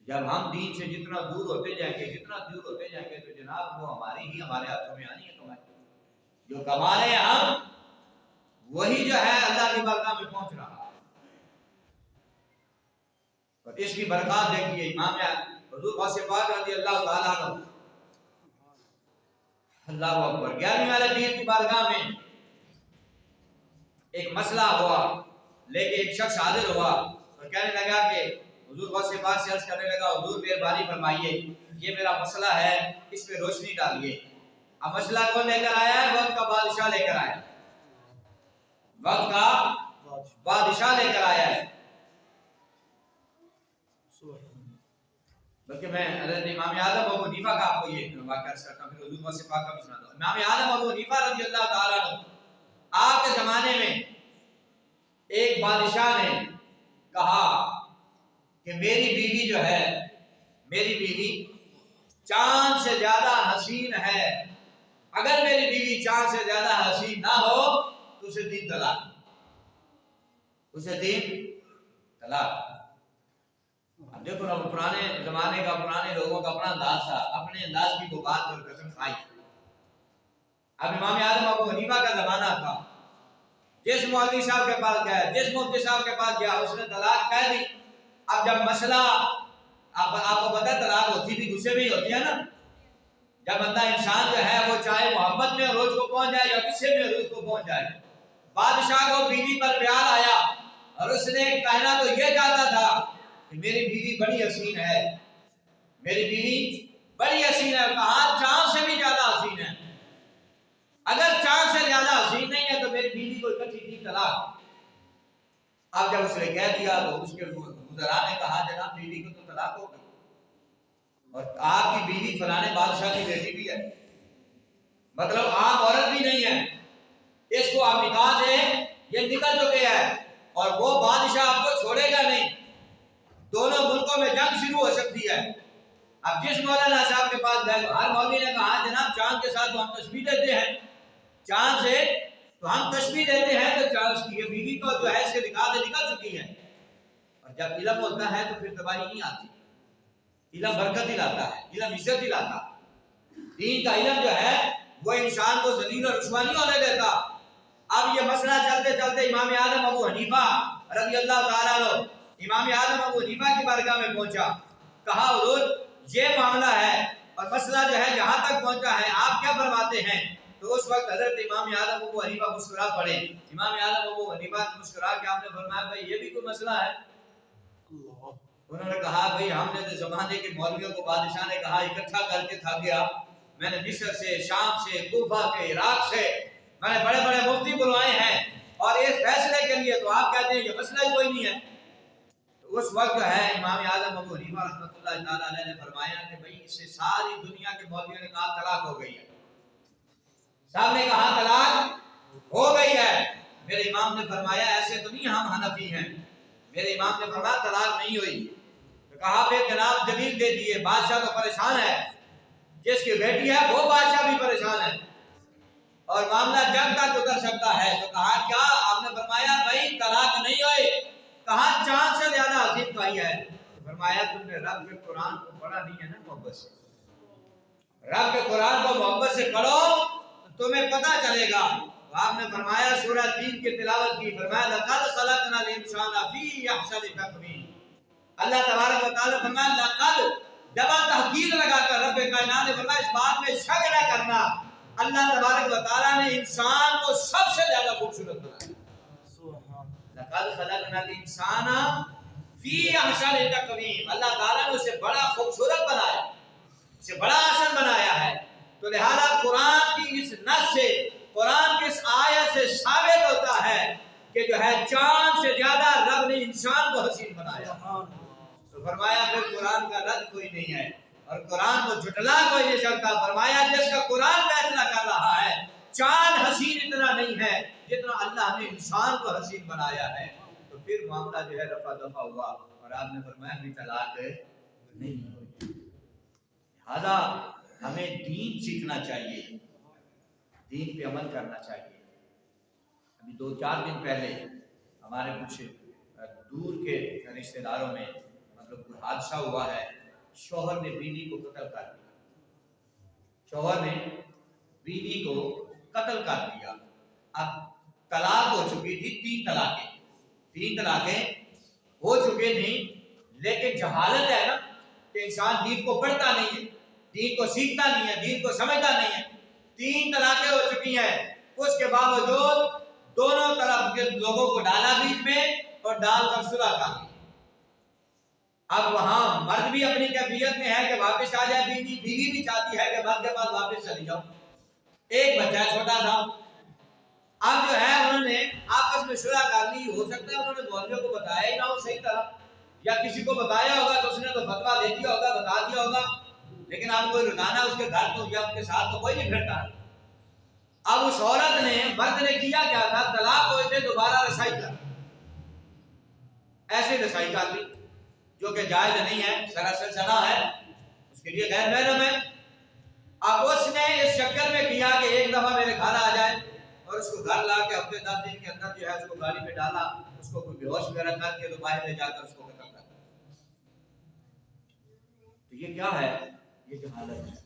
جب ہم دین سے جتنا دور ہوتے جائیں گے تو جناب وہ ہمارے ہاتھوں میں آنی ہے کمائی. جو کما رہے ہیں ہم وہی جو ہے اللہ کی بارگاہ میں پہنچ رہا ہے. اور اس کی برکات دیکھیے، امام حضور غوث پاک رضی اللہ تعالیٰ عنہ، اللہ اکبر، 11ویں والے دین کی بارگاہ میں ایک مسئلہ ہوا، لیکن ایک شخص حاضر ہوا اور کہنے لگا کہ حضور غوث پاک سے عرض کرنے لگا، حضور مہربانی فرمائیے، یہ میرا مسئلہ ہے، اس پہ روشنی ڈالیے. اب مسئلہ کون لے کر آیا ہے؟ وقت کا بادشاہ لے کر آیا ہے، وقت کا بادشاہ لے کر آیا ہے. بلکہ میں حضرت امام اعظم ابو حنیفہ کا آپ کو یہ واقعہ عرض کرتا ہوں، پھر حضور غوث پاک کا بھی سناتا ہوں. امام اعظم ابو حنیفہ رضی اللہ تعالیٰ عنہ، آپ کے زمانے میں ایک بادشاہ نے کہا کہ میری بیوی جو ہے، میری بیوی چاند سے زیادہ حسین ہے، اگر میری بیوی چاند سے زیادہ حسین نہ ہو تو اسے دین طلاق، اسے دین طلاق. اب دیکھو نا، پرانے زمانے کا، پرانے لوگوں کا اپنا انداز تھا، اپنے انداز کی وہ بات اور قسم کھائی. اب امام اعظم ابو حنیفہ کا زمانہ تھا، جس مولوی صاحب کے پاس گیا، جس مفتی صاحب کے پاس گیا، اس نے طلاق کہہ دی. اب جب مسئلہ، آپ کو پتہ ہے طلاق ہوتی بھی غصے میں ہی ہوتی ہے نا. جب بندہ انسان جو ہے وہ چاہے محبت میں روز کو پہنچ جائے یا غصے میں روز کو پہنچ جائے. بادشاہ کو بیوی پر پیار آیا اور اس نے کہنا تو یہ چاہتا تھا کہ میری بیوی بڑی حسین ہے، میری بیوی بڑی حسین ہے. کہا چاند سے بھی زیادہ حسین ہے، اگر چاند سے زیادہ حسین نہیں ہے تو میری بیوی کو اکٹھی کی طلاق. اب جب اس نے کہہ دیا تو اس کے وزراء نے کہا جناب بیوی کو تو طلاق ہو گئی، اور آپ کی بیوی فلانے بادشاہ کی بیٹی بھی ہے، مطلب عام عورت بھی نہیں ہے، اس کو آپ نکاح سے یہ نکل چکے ہیں اور وہ بادشاہ آپ کو چھوڑے گا نہیں، دونوں ملکوں میں جنگ شروع ہو سکتی ہے. اب جس مولانا صاحب کے پاس گئے تو ہر مولوی نے کہا جناب چاند کے ساتھ تو ہم تشبیہ دیتے ہیں، چاند سے تو ہم تشبیہ دیتے ہیں، تو چاند کی بیوی کو جو ہے اس کے نکاح سے نکل چکی ہے. اور جب علم ہوتا ہے تو پھر تباہی نہیں آتی، علم برکت ہی لاتا ہے، علم عزت ہی لاتا ہے. دین کا علم جو ہے وہ انسان کو ذلیل اور رسوا نہیں ہونے دیتا. اب یہ مسئلہ چلتے چلتے امام اعظم ابو حنیفہ رضی اللہ تعالیٰ عنہ، امام اعظم ابو حنیفہ کی بارگاہ میں پہنچا. کہا حضور یہ معاملہ ہے اور مسئلہ جو ہے یہاں تک پہنچا ہے، آپ کیا فرماتے ہیں؟ تو اس وقت حضرت امام اعظم ابو حنیفہ مسکرا پڑے. امام اعظم ابو حنیفہ مسکرا کے آپ نے فرمایا بھائی یہ بھی کوئی مسئلہ ہے؟ انہوں نے کہا بھئی ہم نے تو زمانے کے مولویوں کو بادشاہ نے کہا اکٹھا کر کے تھا گیا، میں نے مصر سے، شام سے، کوفہ کے، عراق سے میں نے بڑے بڑے مفتی بلوائے ہیں اور اس فیصلے کے لیے، تو آپ کہتے ہیں یہ مسئلہ ہی کوئی نہیں ہے. تو اس وقت جو ہے امام اعظم ابو حنیفہ رحمۃ اللہ تعالیٰ علیہ نے فرمایا کہ بھئی اس سے ساری دنیا کے مولویوں نے کہا طلاق ہو گئی ہے، صاحب نے کہا طلاق ہو گئی ہے. میرے امام نے فرمایا ایسے تو نہیں ہم حنفی ہیں، میرے امام نے فرمایا طلاق نہیں ہوئی. کہا پھر جناب دلیل دے دیے، بادشاہ تو پریشان ہے، جس کی بیٹی ہے وہ بادشاہ بھی پریشان ہے اور معاملہ جنگ تک اتر سکتا ہے. تو کہا کیا؟ آپ نے فرمایا بھائی طلاق نہیں ہوئی. کہا چاند سے زیادہ حسین پائی ہے. فرمایا تم نے رب کے قرآن کو پڑھا نہیں ہے نا محبت سے، رب کے قرآن کو محبت سے پڑھو تو تمہیں پتہ چلے گا. تو آپ نے فرمایا سورہ 3 کی تلاوت کی، فرمایا لقد خلقنا الانسان فی احسن تقویم. اللہ تبارک و تعالیٰ فرمایا لقد، جب تحقیق لگا کر رب کائنات نے فرمایا اس بات میں شک نہ کرنا، اللہ تبارک و تعالیٰ نے انسان کو سب سے زیادہ خوبصورت بنایا. لقد خلقنا الانسان فی احسن تقویم. اللہ تعالیٰ نے اسے بڑا خوبصورت بنایا, اسے بڑا حسن بنایا ہے. تو لہذا قرآن کی اس نص سے, قرآن کی اس آیت سے ثابت ہوتا ہے کہ جو ہے چاند سے زیادہ رب نے انسان کو حسین بنایا. تو فرمایا پھر قرآن کا رد کوئی نہیں ہے اور قرآن کو جھٹلا کوئی نہیں سکتا. فرمایا جس کا قرآن فیصلہ کر رہا ہے چاند حسین اتنا نہیں ہے جتنا اللہ نے انسان کو حسین بنایا ہے. تو پھر معاملہ جو ہے رفع دفع ہوا اور آپ نے فرمایا ابھی طلاق نہیں ہوئی. لہذا ہمیں دین سیکھنا چاہیے, دین پہ عمل کرنا چاہیے. ابھی 2-4 دن پہلے ہمارے کچھ دور کے رشتہ داروں میں مطلب کوئی حادثہ ہوا ہے. شوہر نے بیوی کو قتل کر دیا, شوہر نے بیوی کو قتل کر دیا. اب طلاق ہو چکی تھی, 3 طلاقیں ہو چکی تھیں, لیکن جہالت ہے نا کہ انسان دین کو پڑھتا نہیں ہے, دین کو سیکھتا نہیں ہے, دین کو سمجھتا نہیں ہے. 3 طلاقیں ہو چکی ہیں, اس کے باوجود دونوں طرف کے لوگوں کو ڈالا بیچ میں اور ڈال کر صلح کر دی. اب وہاں مرد بھی اپنی کیفیت میں ہے کہ واپس آ جائے بیوی, بیوی بھی چاہتی ہے کہ مرد کے پاس واپس چلی جاؤ. ایک بچہ چھوٹا تھا. اب جو ہے انہوں نے آپس میں صلح کر لی. ہو سکتا ہے انہوں نے مولویوں کو بتایا ہی نہ ہو صحیح طرح, یا کسی کو بتایا ہوگا تو اس نے تو فتویٰ دے دیا ہوگا, بتا دیا ہوگا, لیکن اب کوئی روزانہ اس کے گھر تو یا اس کے ساتھ تو کوئی نہیں پھرتا. اب اس عورت نے, مرد نے کیا کیا تھا, طلاق ہوئے تھے دوبارہ رسائی کر, ایسے رسائی کر لی جو کہ جائز نہیں ہے, سراسر زنا ہے, اس کے لیے غیر محرم ہے. اب اس نے اس چکر میں کیا کہ ایک دفعہ میرے گھر آ جائے اور اس کو گھر لا کے ہفتے 10 دن کے اندر جو ہے اس کو گاڑی پہ ڈالا, اس کو کوئی بے ہوش وغیرہ کر کے تو باہر لے جا کر اس کو قتل کر دیا. تو یہ کیا ہے, یہ جہالت ہے,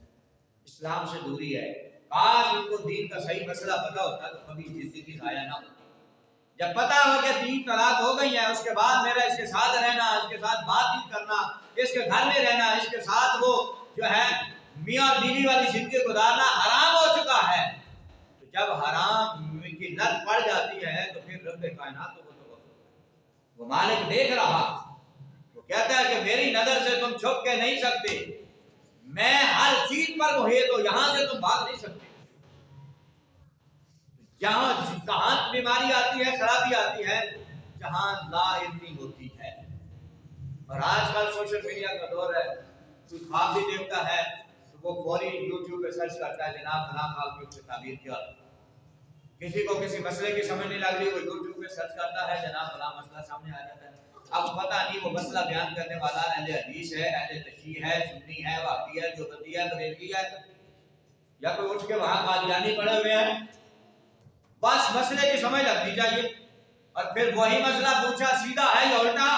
اسلام سے دوری ہے. کاش ان کو دین کا صحیح مسئلہ پتا ہوتا تو کبھی زندگی ضائع نہ ہوتی. جب پتا ہو کہ 3 طلاق ہو گئی ہیں, اس کے بعد میرا اس کے ساتھ رہنا, اس کے ساتھ بات چیت کرنا, اس کے گھر میں رہنا, اس کے ساتھ وہ جو ہے میاں اور بیوی والی زندگی گزارنا حرام ہو چکا ہے. تو جب حرام کی لت پڑ جاتی ہے تو پھر رب کائنات وہ مالک دیکھ رہا, وہ کہتا ہے کہ میری نظر سے تم چھپ کے نہیں سکتے, میں ہر چیز پر محیط ہوں, یہاں سے تم بھاگ نہیں سکتے. جہاں کہاں بیماری آتی ہے, خرابی آتی ہے, جہاں لا علمی ہوتی ہے. اور آج کل سوشل میڈیا کا دور ہے, کوئی خواب بھی دیکھتا ہے تو وہ فوری یوٹیوب پہ سرچ کرتا ہے جناب فلاں خواب کی اس سے تعبیر کیا. کسی کو کسی مسئلے کی سمجھ نہیں لگ رہی, وہ یوٹیوب پہ سرچ کرتا ہے, جناب فلاں مسئلہ سامنے آ جاتا ہے. اب پتہ نہیں وہ مسئلہ بیان کرنے والا اہل حدیث ہے, اہل تشیع ہے, سنی ہے, وہابی ہے, دیوبندی ہے, بریلوی ہے, یا کوئی اٹھ کے وہاں قادیانی پڑے ہوئے ہیں. بس مسئلے کی سمجھ لگنی چاہیے, اور پھر وہی مسئلہ پوچھا سیدھا ہے یا الٹا,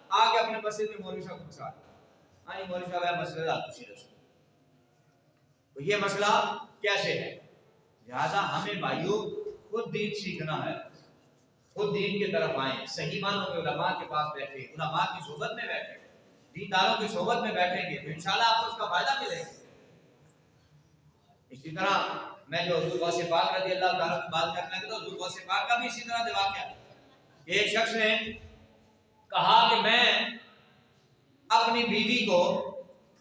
آ کے اپنے مسجد میں مولوی صاحب کو پھنسا دیا. ہاں یہ مولوی صاحب ہے, مسئلہ آپ پوچھیے. تو یہ مسئلہ کیسے ہے؟ لہٰذا ہمیں بھائیوں خود دین سیکھنا ہے, خود دین کی طرف آئیں, صحیح معنوں میں علماء کے پاس بیٹھیں, علماء کی صحبت میں بیٹھیں, دینداروں کی صحبت میں بیٹھیں گے تو انشاءاللہ آپ کو اس کا فائدہ ملے گا. اسی طرح میں جو حضور غوث پاک رضی اللہ تعالیٰ کی بات کرنے لگا, حضور غوث پاک کا بھی اسی طرح سے واقعہ. ایک شخص نے کہا کہ میں اپنی بیوی کو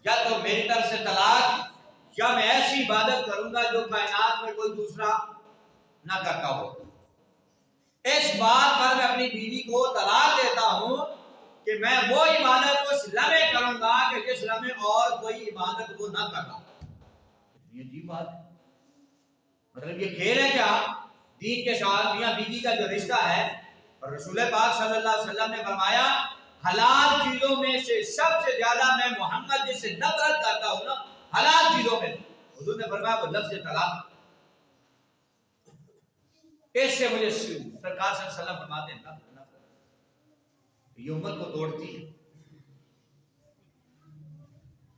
یا تو میری طرف سے طلاق یا میں ایسی عبادت کروں گا جو کائنات میں کوئی دوسرا نہ کرتا ہو. اس بات پر میں اپنی بیوی کو طلاق دیتا ہوں کہ میں وہ عبادت اس لمحے کروں گا کہ جس لمحے اور کوئی عبادت وہ نہ کرتا. یہ عجیب بات ہے, مطلب یہ کھیل ہے کیا دین کے ساتھ میاں بیوی کا جو رشتہ ہے. اور رسول پاک صلی اللہ علیہ وسلم نے فرمایا حلال چیزوں میں سے سب سے زیادہ میں محمد جس سے نفرت کرتا ہوں نا, حلال چیزوں میں, حضور نے فرمایا وہ لفظ طلاق. اس سے مجھے سرکار صلی اللہ علیہ وسلم فرماتے ہیں یہ امت کو توڑتی ہے.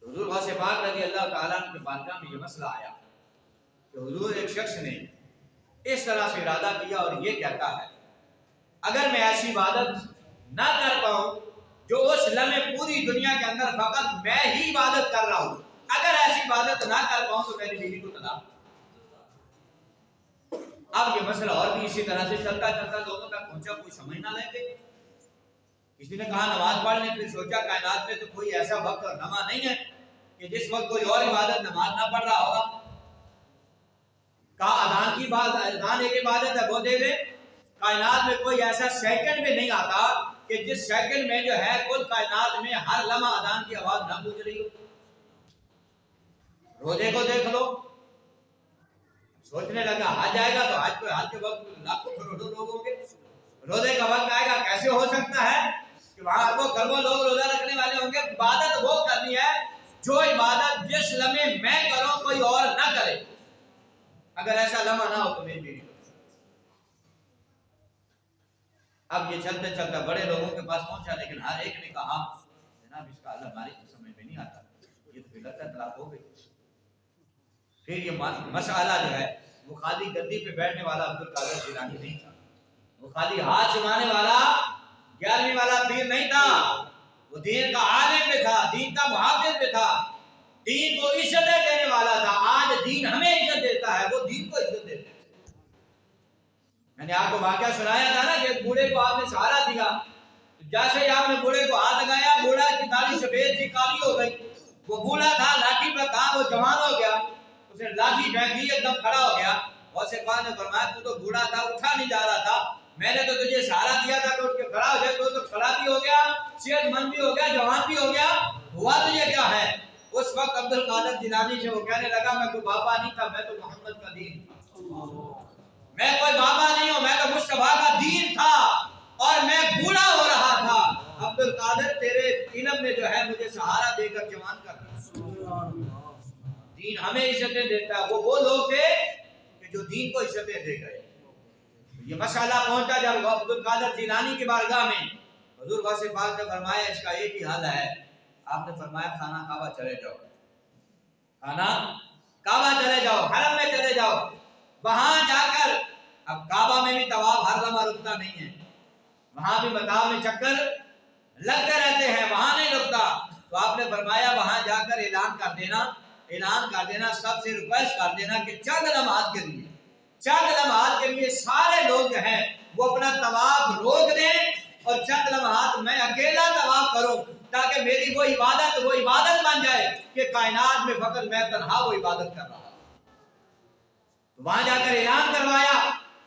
حضور غوث پاک رضی اللہ تعالیٰ عنہ کے بارگاہ میں یہ مسئلہ آیا کہ حضور ایک شخص نے اس طرح سے ارادہ کیا اور یہ کہتا ہے اگر میں ایسی عبادت نہ کر پاؤں جو اس لمحے پوری دنیا کے اندر فقط میں ہی عبادت کر رہا ہوں, اگر ایسی عبادت نہ کر پاؤں تو میری بیوی کو طلاق. اب یہ مسئلہ اور بھی اسی طرح سے چلتا چلتا لوگوں تک پہنچا، کوئی سمجھ نہ لیں گے. کسی نے کہا نماز پڑھ لیں، پھر سوچا کائنات میں تو کوئی ایسا وقت اور لمحہ نہیں ہے کہ جس وقت کوئی اور عبادت نماز نہ پڑھ رہا ہوگا. کہا اذان کی بات، اذان ایک عبادت ہے وہ دے دے. کائنات میں کوئی ایسا سیکنڈ بھی نہیں آتا کہ جس سیکنڈ میں جو ہے کل کائنات میں ہر لمحہ اذان کی آواز نہ گونج رہی ہو. روزے کو دیکھ لو، سوچنے لگا حج آئے گا تو حج کو حج کے وقت لاکھوں کروڑوں لوگ ہوں گے. روزے کا وقت آئے گا، کیسے ہو سکتا ہے کہ وہاں اربوں کروڑوں لوگ روزہ رکھنے والے ہوں گے. عبادت وہ کرنی ہے جو عبادت جس لمحے میں کروں کوئی اور نہ کرے. اگر ایسا لمحہ نہ ہو تو میری بھی. اب یہ چلتے چلتا بڑے لوگوں کے پاس پہنچا، لیکن ہر ایک نے کہا جناب اس کا اللہ ہماری سمجھ میں نہیں آتا، یہ تو غلط اطلاق ہو گئی. پھر یہ مسئلہ جو ہے وہ خالی گدی پہ بیٹھنے والا عبد القادر جیلانی نہیں تھا، وہ خالی ہاتھ چمانے والا 11ویں والا پیر نہیں تھا، وہ دین کا عالم بھی تھا، دین کا محافظ بھی تھا، دین کو عزت دینے والا تھا. آج دین ہمیں عزت دیتا ہے، وہ دین کو عزت دیتا ہے. میں نے آپ کو واقعہ سنایا تھا نا کہ بوڑھے کو آپ نے سہارا دیا، جیسے ہی آپ نے بوڑھے کو ہاتھ لگایا بوڑھا کی داڑھی سفید سی کالی ہو گئی. وہ بوڑھا تھا لاٹھی پر تھا، وہ جوان ہو گیا، اس نے لاٹھی پھینکی ایک دم کھڑا ہو گیا. غوث پاک نے فرمایا تو تو بوڑھا تھا، اٹھا نہیں جا رہا تھا، میں نے تو تجھے سہارا دیا تھا کہ اٹھ کے کھڑا ہو جائے. تو کھڑا بھی ہو گیا، صحت مند بھی ہو گیا، جوان بھی ہو گیا. ہوا تجھے کیا ہے؟ اس وقت عبد القادر جیلانی سے وہ کہنے لگا میں کوئی بابا نہیں تھا، میں تو محمد کا دین تھا. میں کوئی بابا نہیں ہوں، میں تو مصطفیٰ کا دین تھا اور میں بوڑھا ہو رہا تھا. عبد القادر تیرے علم نے جو ہے مجھے سہارا دے کر جوان کر دیا. دین ہمیں عزتیں دیتا ہے. وہ لوگ تھے کہ جو دین کو عزتیں دے گئے. یہ مسئلہ پہنچا جب عبد القادر جیلانی کی بارگاہ میں، حضور غوث پاک نے فرمایا اس کا ایک ہی حل ہے. آپ نے فرمایا خانہ کعبہ چلے جاؤ، خانہ کعبہ چلے جاؤ، حرم میں چلے جاؤ. وہاں جا کر اب کعبہ میں بھی طواف ہر لمحہ رکتا نہیں ہے، وہاں بھی مطاف میں چکر لگتے رہتے ہیں، وہاں نہیں رکتا. تو آپ نے فرمایا وہاں جا کر اعلان کر دینا، سب سے ریکویسٹ کر دینا کہ چند لمحات کے لیے سارے لوگ جو ہیں وہ اپنا طواف روک دیں اور چند لمحات میں اکیلا طواف کروں، تاکہ میری وہ عبادت بن جائے کہ کائنات میں فقط میں تنہا وہ عبادت کر رہا ہوں. وہاں جا کر اعلان کروایا،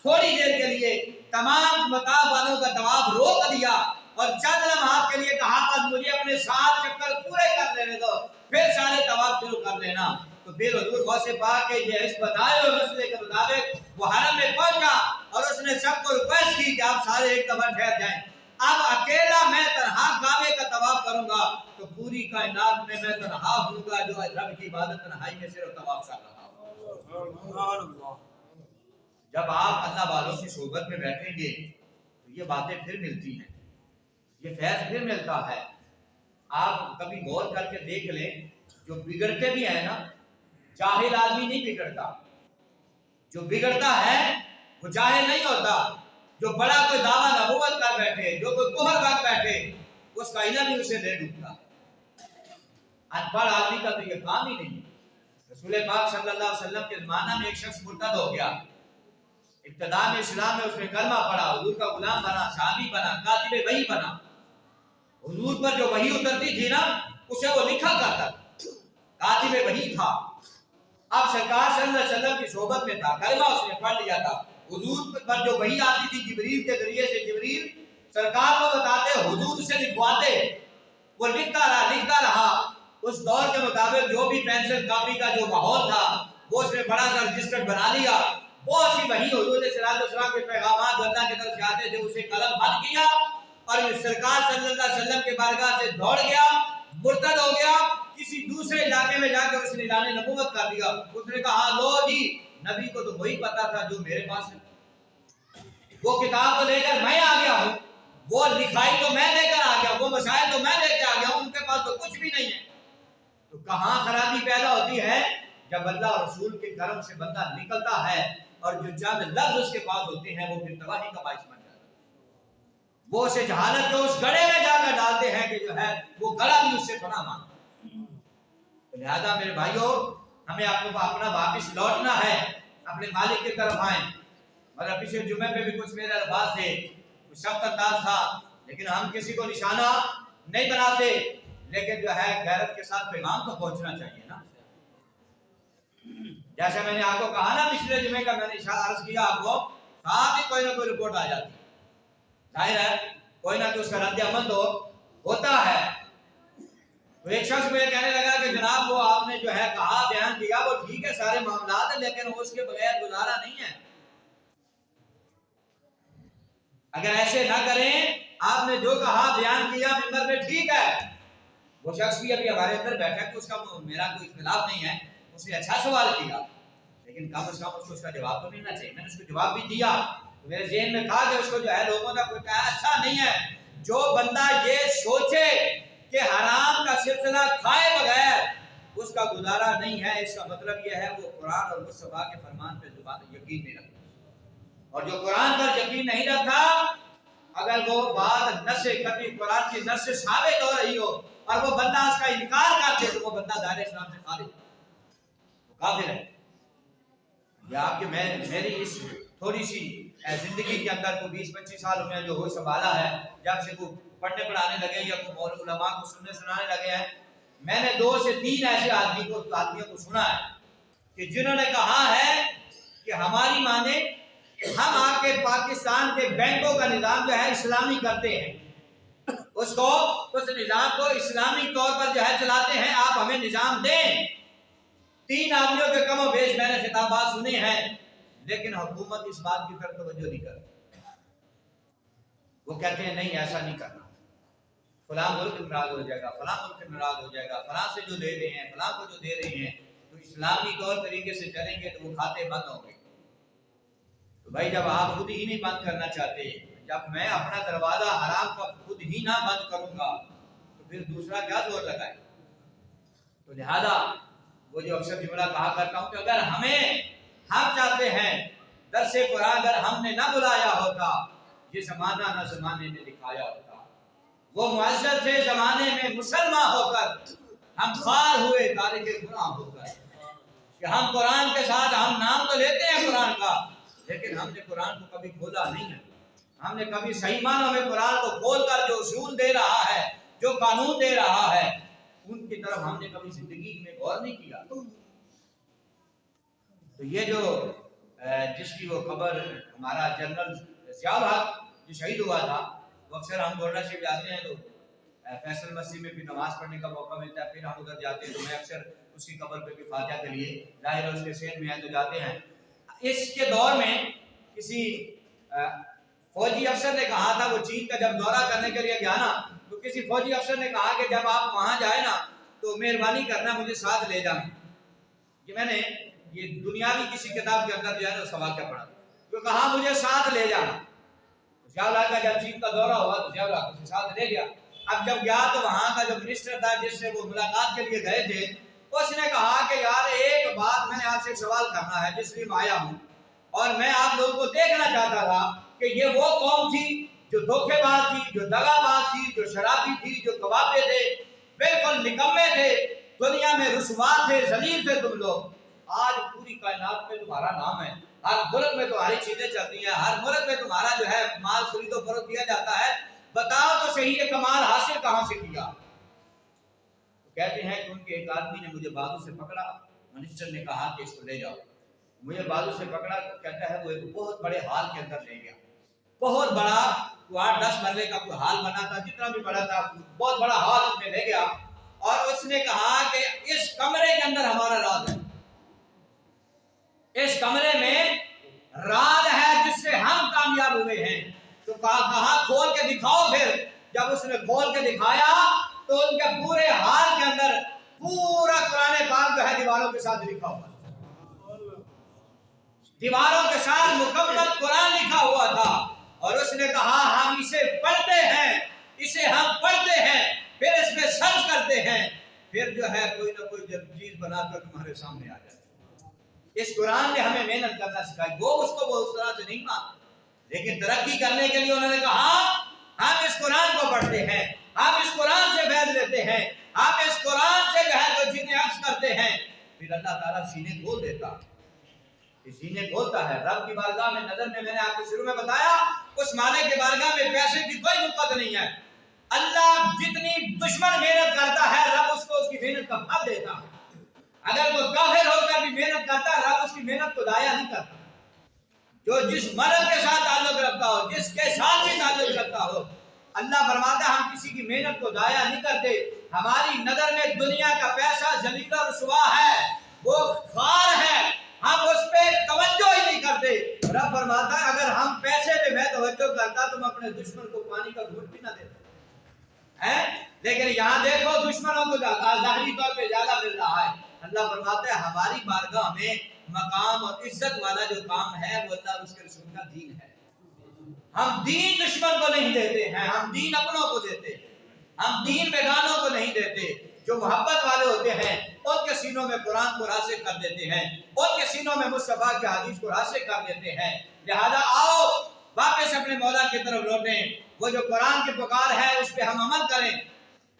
تھوڑی دیر کے لیے تمام مطاف والوں کا طواف روک دیا اور چند لمحات کے لیے کہا بس مجھے اپنے 7 چکر پورے کر لینے دو، پھر سارے طواف شروع کر لینا. تو پھر حضور غوث پاک کے یہ اس بتائے ہوئے مسئلے کے مطابق وہ حرم میں پہنچا اور اس نے سب کو ریکویسٹ کی کہ آپ سارے ایک دفعہ ٹھہر جائیں، اب اکیلا میں تنہا کعبے کا طواف کروں گا تو پوری کائنات میں تنہا ہوں گا جو رب کی عبادت تنہائی میں صرف طواف کر رہا ہوں. جب آپ اللہ والوں کی صحبت میں بیٹھیں گے تو یہ باتیں پھر ملتی ہیں، یہ فیض پھر ملتا ہے. آپ کبھی غور کر کے دیکھ لیں، جو بگڑتے بھی ہیں نا، جاہل آدمی نہیں بگڑتا، جو بگڑتا ہے وہ جاہل نہیں ہوتا. جو بڑا کوئی دعویٰ نبوت کر بیٹھے، جو کوئی کفر کر بیٹھے، اس کا علم ہی اسے لے ڈوبتا ہے. ان پڑھ آدمی کا تو یہ کام ہی نہیں. رسول پاک صلی اللہ علیہ وسلم کے زمانہ میں ایک شخص مرتد ہو گیا، ابتداء میں اسلام میں اس نے کلمہ پڑھا، حضور کا غلام بنا، صحابی بنا، کاتب وحی بنا. حضور پر جو وحی اترتی تھی نا اسے وہ لکھا کرتا، کاتب وحی تھا. اب سرکار صلی اللہ علیہ وسلم کی صحبت میں تھا، کلمہ اس نے پڑھ لیا تھا. حضور پر جو وحی آتی تھی جبریل کے ذریعے سے، جبریل سرکار کو بتاتے، حضور سے لکھواتے، وہ لکھتا رہا. اس دور کے مطابق جو بھی پینسل کاپی کا جو ماحول تھا وہ اس نے بڑا سا رجسٹر بنا لیا. بہت سی وحی حضور صلی اللہ علیہ وسلم کے پیغامات اللہ کی طرف سے آتے تھے، اسے قلم بند کیا اور سرکار صلی اللہ علیہ وسلم کے بارگاہ سے دوڑ گیا، مرتد ہو گیا. کسی دوسرے علاقے میں جا کر اس نے اعلان نبوت کر دیا. اس نے کہا لو جی، نبی کو تو وہی پتا تھا جو میرے پاس ہے، وہ کتاب تو لے کر میں آ گیا ہوں، وہ لکھائی تو میں لے کر آ گیا، وہ مسائل تو میں لے کے آ گیا ہوں، ان کے پاس تو کچھ بھی نہیں ہے. تو کہاں خرابی پیدا ہوتی ہے؟ جب اللہ اور رسول کے کرم سے بندہ نکلتا ہے اور جو چند لفظ اس کے پاس ہوتے ہیں وہ پھر تباہی کا باعث بن جاتا ہے. وہ اسے جہالت کے اس گڑھے میں جا کر ڈالتے ہیں کہ جو ہے وہ گڑھا بھی اس سے پناہ مانگتا ہے. لہذا میرے بھائیوں، ہمیں اپنا واپس لوٹنا ہے، اپنے مالک کی طرف آئیں. مگر پچھلے جمعے پہ بھی کچھ میرے الفاظ تھے، کچھ سخت انداز تھا، لیکن ہم کسی کو نشانہ نہیں بناتے، لیکن جو ہے غیرت کے ساتھ پیغام تو پہنچنا چاہیے نا۔ جیسے میں نے آپ کو کہا نا پچھلے جمعے کا، میں نے عرض کیا آپ کو، ساتھ ہی کوئی نہ کوئی رپورٹ آ جاتی ہے، ظاہر ہے کوئی نہ کوئی اس کا رد عمل تو ہوتا ہے۔ تو ایک شخص مجھے کہنے لگا کہ جناب وہ آپ نے جو ہے کہا، بیان کیا، وہ ٹھیک ہے سارے معاملات ہیں، لیکن اس کے بغیر گزارا نہیں ہے۔ اگر ایسے نہ کریں، آپ نے جو کہا بیان کیا ممبر پہ، ٹھیک ہے، وہ شخص بھی ابھی ہمارے اندر بیٹھا ہے، اس کا میرا کوئی اختلاف نہیں ہے، اس نے اچھا سوال کیا، لیکن کم از کم اس کا جواب تو ملنا چاہیے۔ میں نے اس کو جواب بھی دیا، میرے ذہن میں تھا کہ اس کو جو ہے لوگوں کا کوئی ایسا نہیں ہے جو بندہ یہ سوچے کہ حرام کا سلسلہ کھائے بغیر اس کا گزارا نہیں ہے، اس کا مطلب یہ ہے وہ قرآن اور مصطفیٰ کے فرمان پہ یقین نہیں رکھتا، اور جو قرآن پر یقین نہیں رکھتا، اگر وہ بات نص قطعی قرآن کی نص سے ثابت ہو رہی ہو اور وہ بندہ اس کا انکار کرتے تو وہ بندہ دائرہ اسلام سے خارج، وہ کافر ہے۔ یا آپ کے میری اس تھوڑی سی زندگی کے اندر کو 20-25 سال میں جو ہو سنبھالا ہے، جب سے وہ پڑھنے پڑھانے لگے یا کوئی علماء کو سننے سنانے لگے ہیں، میں نے 2 سے 3 ایسے آدمیوں کو سنا ہے کہ جنہوں نے کہا ہے کہ ہماری مانے ہم آپ کے پاکستان کے بینکوں کا نظام جو ہے اسلامی کرتے ہیں، اس نظام کو اسلامی طور پر جو ہے چلاتے ہیں، آپ ہمیں نظام دیں۔ 3 آدمیوں کے کم و بیش میں نے خطابات سنے ہیں، لیکن حکومت اس بات کی طرف توجہ نہیں کرتی، وہ کہتے ہیں نہیں ایسا نہیں کرنا، فلاں ملک ناراض ہو جائے گا، فلاں ملک ناراض ہو جائے گا، فلاں سے جو دے رہے ہیں، فلاں کو جو دے رہے ہیں، تو اسلامی طور طریقے سے چلیں گے تو وہ کھاتے بند ہوں گے۔ تو بھائی جب آپ خود ہی نہیں بند کرنا چاہتے، جب میں اپنا دروازہ حرام کا خود ہی نہ بند کروں گا تو پھر دوسرا کیا زور لگائے؟ تو لہذا وہ جو اکثر جملہ کہا کرتا ہوں کہ اگر ہم چاہتے ہیں درس قرآن اگر ہم نے نہ بلایا ہوتا، یہ زمانہ نہ زمانے نے دکھایا ہوتا، وہ معزز تھے زمانے میں مسلمان ہو کر، ہم خوار ہوئے تارک گناہ ہو کر، کہ ہم قرآن کے ساتھ ہم نام تو لیتے ہیں قرآن کا، لیکن ہم نے قرآن کو کبھی کھولا نہیں ہے، ہم نے کبھی صحیح معنوں میں قرآن کو کھول کر جو اصول دے رہا ہے، جو قانون دے رہا ہے، ان کی طرف ہم نے کبھی زندگی میں غور نہیں کیا۔ تو یہ جو جس کی وہ خبر ہمارا جنرل ضیاء الحق جو شہید ہوا تھا، وہ اکثر ہم گولڈا شریف جاتے ہیں تو فیصل مسجد میں بھی نماز پڑھنے کا موقع ملتا ہے، پھر ہم ادھر جاتے ہیں تو میں اکثر اس کی قبر پہ بھی فاتحہ کے لیے، ظاہر ہے اس کے صحت میں ہے تو جاتے ہیں۔ اس کے دور میں کسی فوجی افسر نے کہا تھا، وہ چین کا جب دورہ کرنے کے لیے گیا نا، تو کسی فوجی افسر نے کہا کہ جب آپ وہاں جائیں نا تو مہربانی کرنا مجھے ساتھ لے جانا۔ کہ میں نے یہ دنیاوی کسی کتاب کے اندر جو ہے اس کا واقعہ پڑھا، تو کہا مجھے ساتھ لے جانا۔ ضیاء الحق کا جب چین کا دورہ ہوا تو ضیاء الحق اسے ساتھ لے گیا۔ اب جب گیا تو وہاں کا جو منسٹر تھا جس سے وہ ملاقات کے لیے گئے تھے، اس نے کہا کہ یار ایک بات میں نے آپ سے ایک سوال کرنا ہے جس لیے میں آیا ہوں، اور میں آپ لوگوں کو دیکھنا چاہتا تھا کہ یہ وہ قوم تھی جو دھوکے باز تھی، جو دغا باز تھی، جو شرابی تھی، جو کبابے تھے، بالکل نکمے تھے، دنیا میں رسوا تھے، ذلیل تھے تم لوگ۔ آج پوری کائنات میں تمہارا نام ہے، ہر ملک میں تمہاری چیزیں چلتی ہیں، ہر ملک میں تمہارا جو ہے مال خرید و فروخت کیا جاتا ہے، بتاؤ تو صحیح یہ کمال حاصل کہاں سے کیا؟ تو کہتے ہیں کہ ان کے ایک آدمی نے مجھے بازو سے پکڑا، منسٹر نے کہا کہ اس کو لے جاؤ، مجھے بازو سے پکڑا، کہتا ہے وہ ایک بہت بڑے ہال کے اندر لے گیا، بہت بڑا 8-10 مرلے کا کوئی ہال بنا تھا، جتنا بھی بڑا تھا بہت بڑا ہال میں لے گیا، اور اس نے کہا کہ اس کمرے کے اندر ہمارا راز ہے، اس کمرے میں راز ہے جس سے ہم کامیاب ہوئے ہیں۔ تو کہا کھول کے دکھاؤ۔ پھر جب اس نے کھول کے دکھایا تو ان کے پورے ہال کے اندر پورا قرآن پاک جو ہے دیواروں کے ساتھ لکھا ہوا، دیواروں کے ساتھ مکمل قرآن لکھا ہوا تھا، اور اس نے کہا ہم اسے پڑھتے ہیں، اسے ہم پڑھتے ہیں، پھر اس میں سرچ کرتے ہیں، پھر جو ہے کوئی نہ کوئی چیز بنا کر تمہارے سامنے آ جائے۔ اس قرآن نے ہمیں محنت کرنا سکھائی، وہ اس کو وہ اس طرح سے نہیں مانتے، لیکن ترقی کرنے کے لیے انہوں نے کہا ہم اس قرآن کو پڑھتے ہیں، ہم اس قرآن سے فیض لیتے ہیں، ہم اس قرآن سے جو ہے تو جنہیں عکس کرتے ہیں، پھر اللہ تعالیٰ سینے کھول دیتا۔ کسی نے بولتا ہے رب کی بارگاہ میں نظر میں نے آپ کو شروع میں بتایا اس مالک کی بارگاہ میں پیسے کی کوئی نقط نہیں ہے. اللہ جتنی دشمن محنت کرتا ہے رب اس کو اس کی محنت کا پھل دیتا ہے. اگر وہ کافر ہو کر بھی محنت کرتا ہے رب اس کی محنت کو ضائع نہیں کرتا. جو جس مرد کے ساتھ تعلق رکھتا ہو جس کے ساتھ بھی تعلق رکھتا ہو اللہ فرماتا ہے ہم کسی کی محنت کو ضائع نہیں کرتے. ہماری نظر میں دنیا کا پیسہ ذلیل و رسوا ہے, وہ خوار ہے, ہم اس پہ توجہ ہی نہیں کرتے. رب فرماتا ہے اگر ہم پیسے پہ میں توجہ کرتا تو میں اپنے دشمن کو پانی کا گھونٹ بھی نہ دیتا ہے. لیکن یہاں دیکھو دشمنوں کو ظاہری طور پہ زیادہ مل رہا ہے. اللہ فرماتا ہے ہماری بارگاہ میں مقام اور عزت والا جو کام ہے وہ اللہ اور اس کے رسول کا دین ہے. ہم دین دشمن کو نہیں دیتے ہیں, ہم دین اپنوں کو دیتے ہیں, ہم دین بیگانوں کو نہیں دیتے. جو محبت والے ہوتے ہیں ان کے سینوں میں قرآن کو راسخ کر دیتے ہیں, ان کے سینوں میں مصطفیٰ کی حدیث کو راسخ کر دیتے ہیں. لہذا آؤ واپس اپنے مولا کی طرف لوٹیں. وہ جو قرآن کی پکار ہے اس پہ ہم عمل کریں,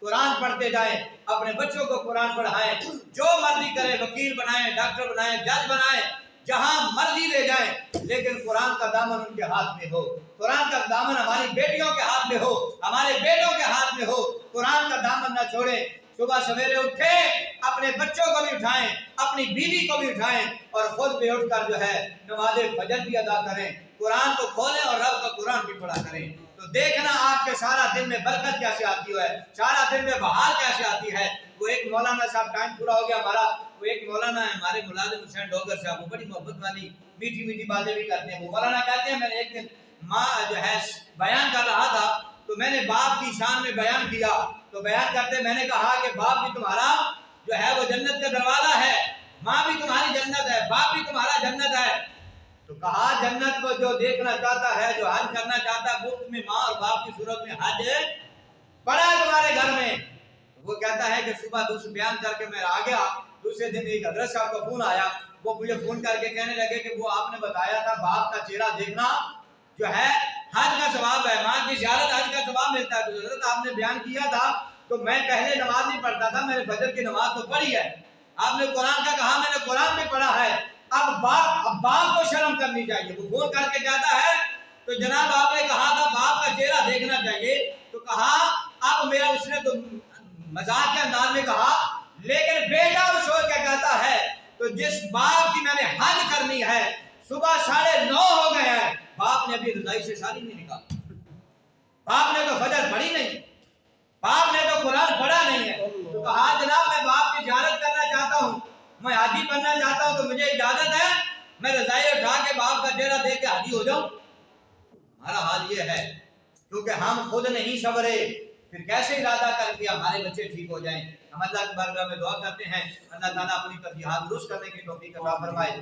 قرآن پڑھتے جائیں, اپنے بچوں کو قرآن پڑھائیں, جو مرضی کریں, وکیل بنائیں, ڈاکٹر بنائیں, جج بنائیں, جہاں مرضی لے جائیں, لیکن قرآن کا دامن ان کے ہاتھ میں ہو. قرآن کا دامن ہماری بیٹیوں کے ہاتھ میں ہو, ہمارے بیٹوں کے ہاتھ میں ہو. قرآن کا دامن نہ چھوڑیں. صبح سویرے اٹھیں, اپنے بچوں کو بھی اٹھائیں, اپنی بیوی کو بھی اٹھائیں اور خود بھی اٹھ کر جو ہے نماز فجر بھی ادا کریں, قرآن کو کھولیں اور رب کا قرآن بھی پڑھا کریں. تو دیکھنا آپ کے سارا دن میں برکت کیسے آتی ہے, سارا دن میں بہار کیسے آتی ہے. وہ ایک مولانا صاحب, ٹائم پورا ہو گیا ہمارا, وہ ایک مولانا ہے ہمارے ملازم حسین ڈوگر صاحب, وہ بڑی محبت والی میٹھی میٹھی باتیں بھی کرتے ہیں. وہ مولانا کہتے ہیں میں نے ایک دن ماں جو ہے بیان کر رہا تھا تو میں نے باپ کی شان میں بیان کیا, تو بیان کرتے میں نے کہا کہ باپ بھی تمہارا جو ہے وہ جنت کا دروازہ ہے, ماں بھی تمہاری جنت ہے, باپ بھی تمہارا جنت ہے. تو کہا جنت کو جو دیکھنا چاہتا ہے, جو حج کرنا چاہتا ہے, مفت میں ماں اور باپ کی صورت میں حج پڑا ہے تمہارے گھر میں. وہ کہتا ہے کہ صبح دوسرے بیان کر کے میں آ گیا, دوسرے دن ایک حضرت صاحب کا فون آیا, وہ مجھے فون کر کے کہنے لگے کہ وہ آپ نے بتایا تھا باپ کا چہرہ دیکھنا جو ہے حج کا ثواب ہے, ماں کی زیارت حج کا ثواب ملتا ہے. تو حضرت آپ نے بیان کیا تھا تو میں پہلے نماز نہیں پڑھتا تھا, میں نے فجر کی نماز تو پڑھی ہے, آپ نے قرآن کا کہا, میں نے قرآن بھی پڑھا ہے. اب باپ کو شرم کرنی چاہیے. وہ فون کر کے کہتا ہے تو جناب آپ نے کہا تھا باپ کا چہرہ دیکھنا چاہیے, تو کہا اب میرا, اس نے تو مذاق کے انداز میں کہا, لیکن بیٹا وہ سوچ کے کہتا ہے تو جس باپ کی میں نے حج کرنی ہے صبح 9:30 ہو گئے ہیں, باپ نے ابھی رضائی سے شادی نہیں نکالی, باپ نے تو فجر پڑھی نہیں, باپ نے تو قرآن پڑھا نہیں ہے. تو کہا جناب میں باپ کی زیارت کرنا چاہتا ہوں, میں حاجی بننا چاہتا ہوں, تو مجھے اجازت ہے میں رضائی اٹھا کے باپ کا چہرہ دیکھ کے حاجی ہو جاؤں. ہمارا حال یہ ہے کیونکہ ہم خود نہیں صبرے, پھر کیسے ارادہ کر کے ہمارے بچے ٹھیک ہو جائیں. ہم اللہ کی بارگاہ میں دعا کرتے ہیں اللہ تعالیٰ اپنی ترجیحات درست کرنے کی توفیق عطا فرمائے.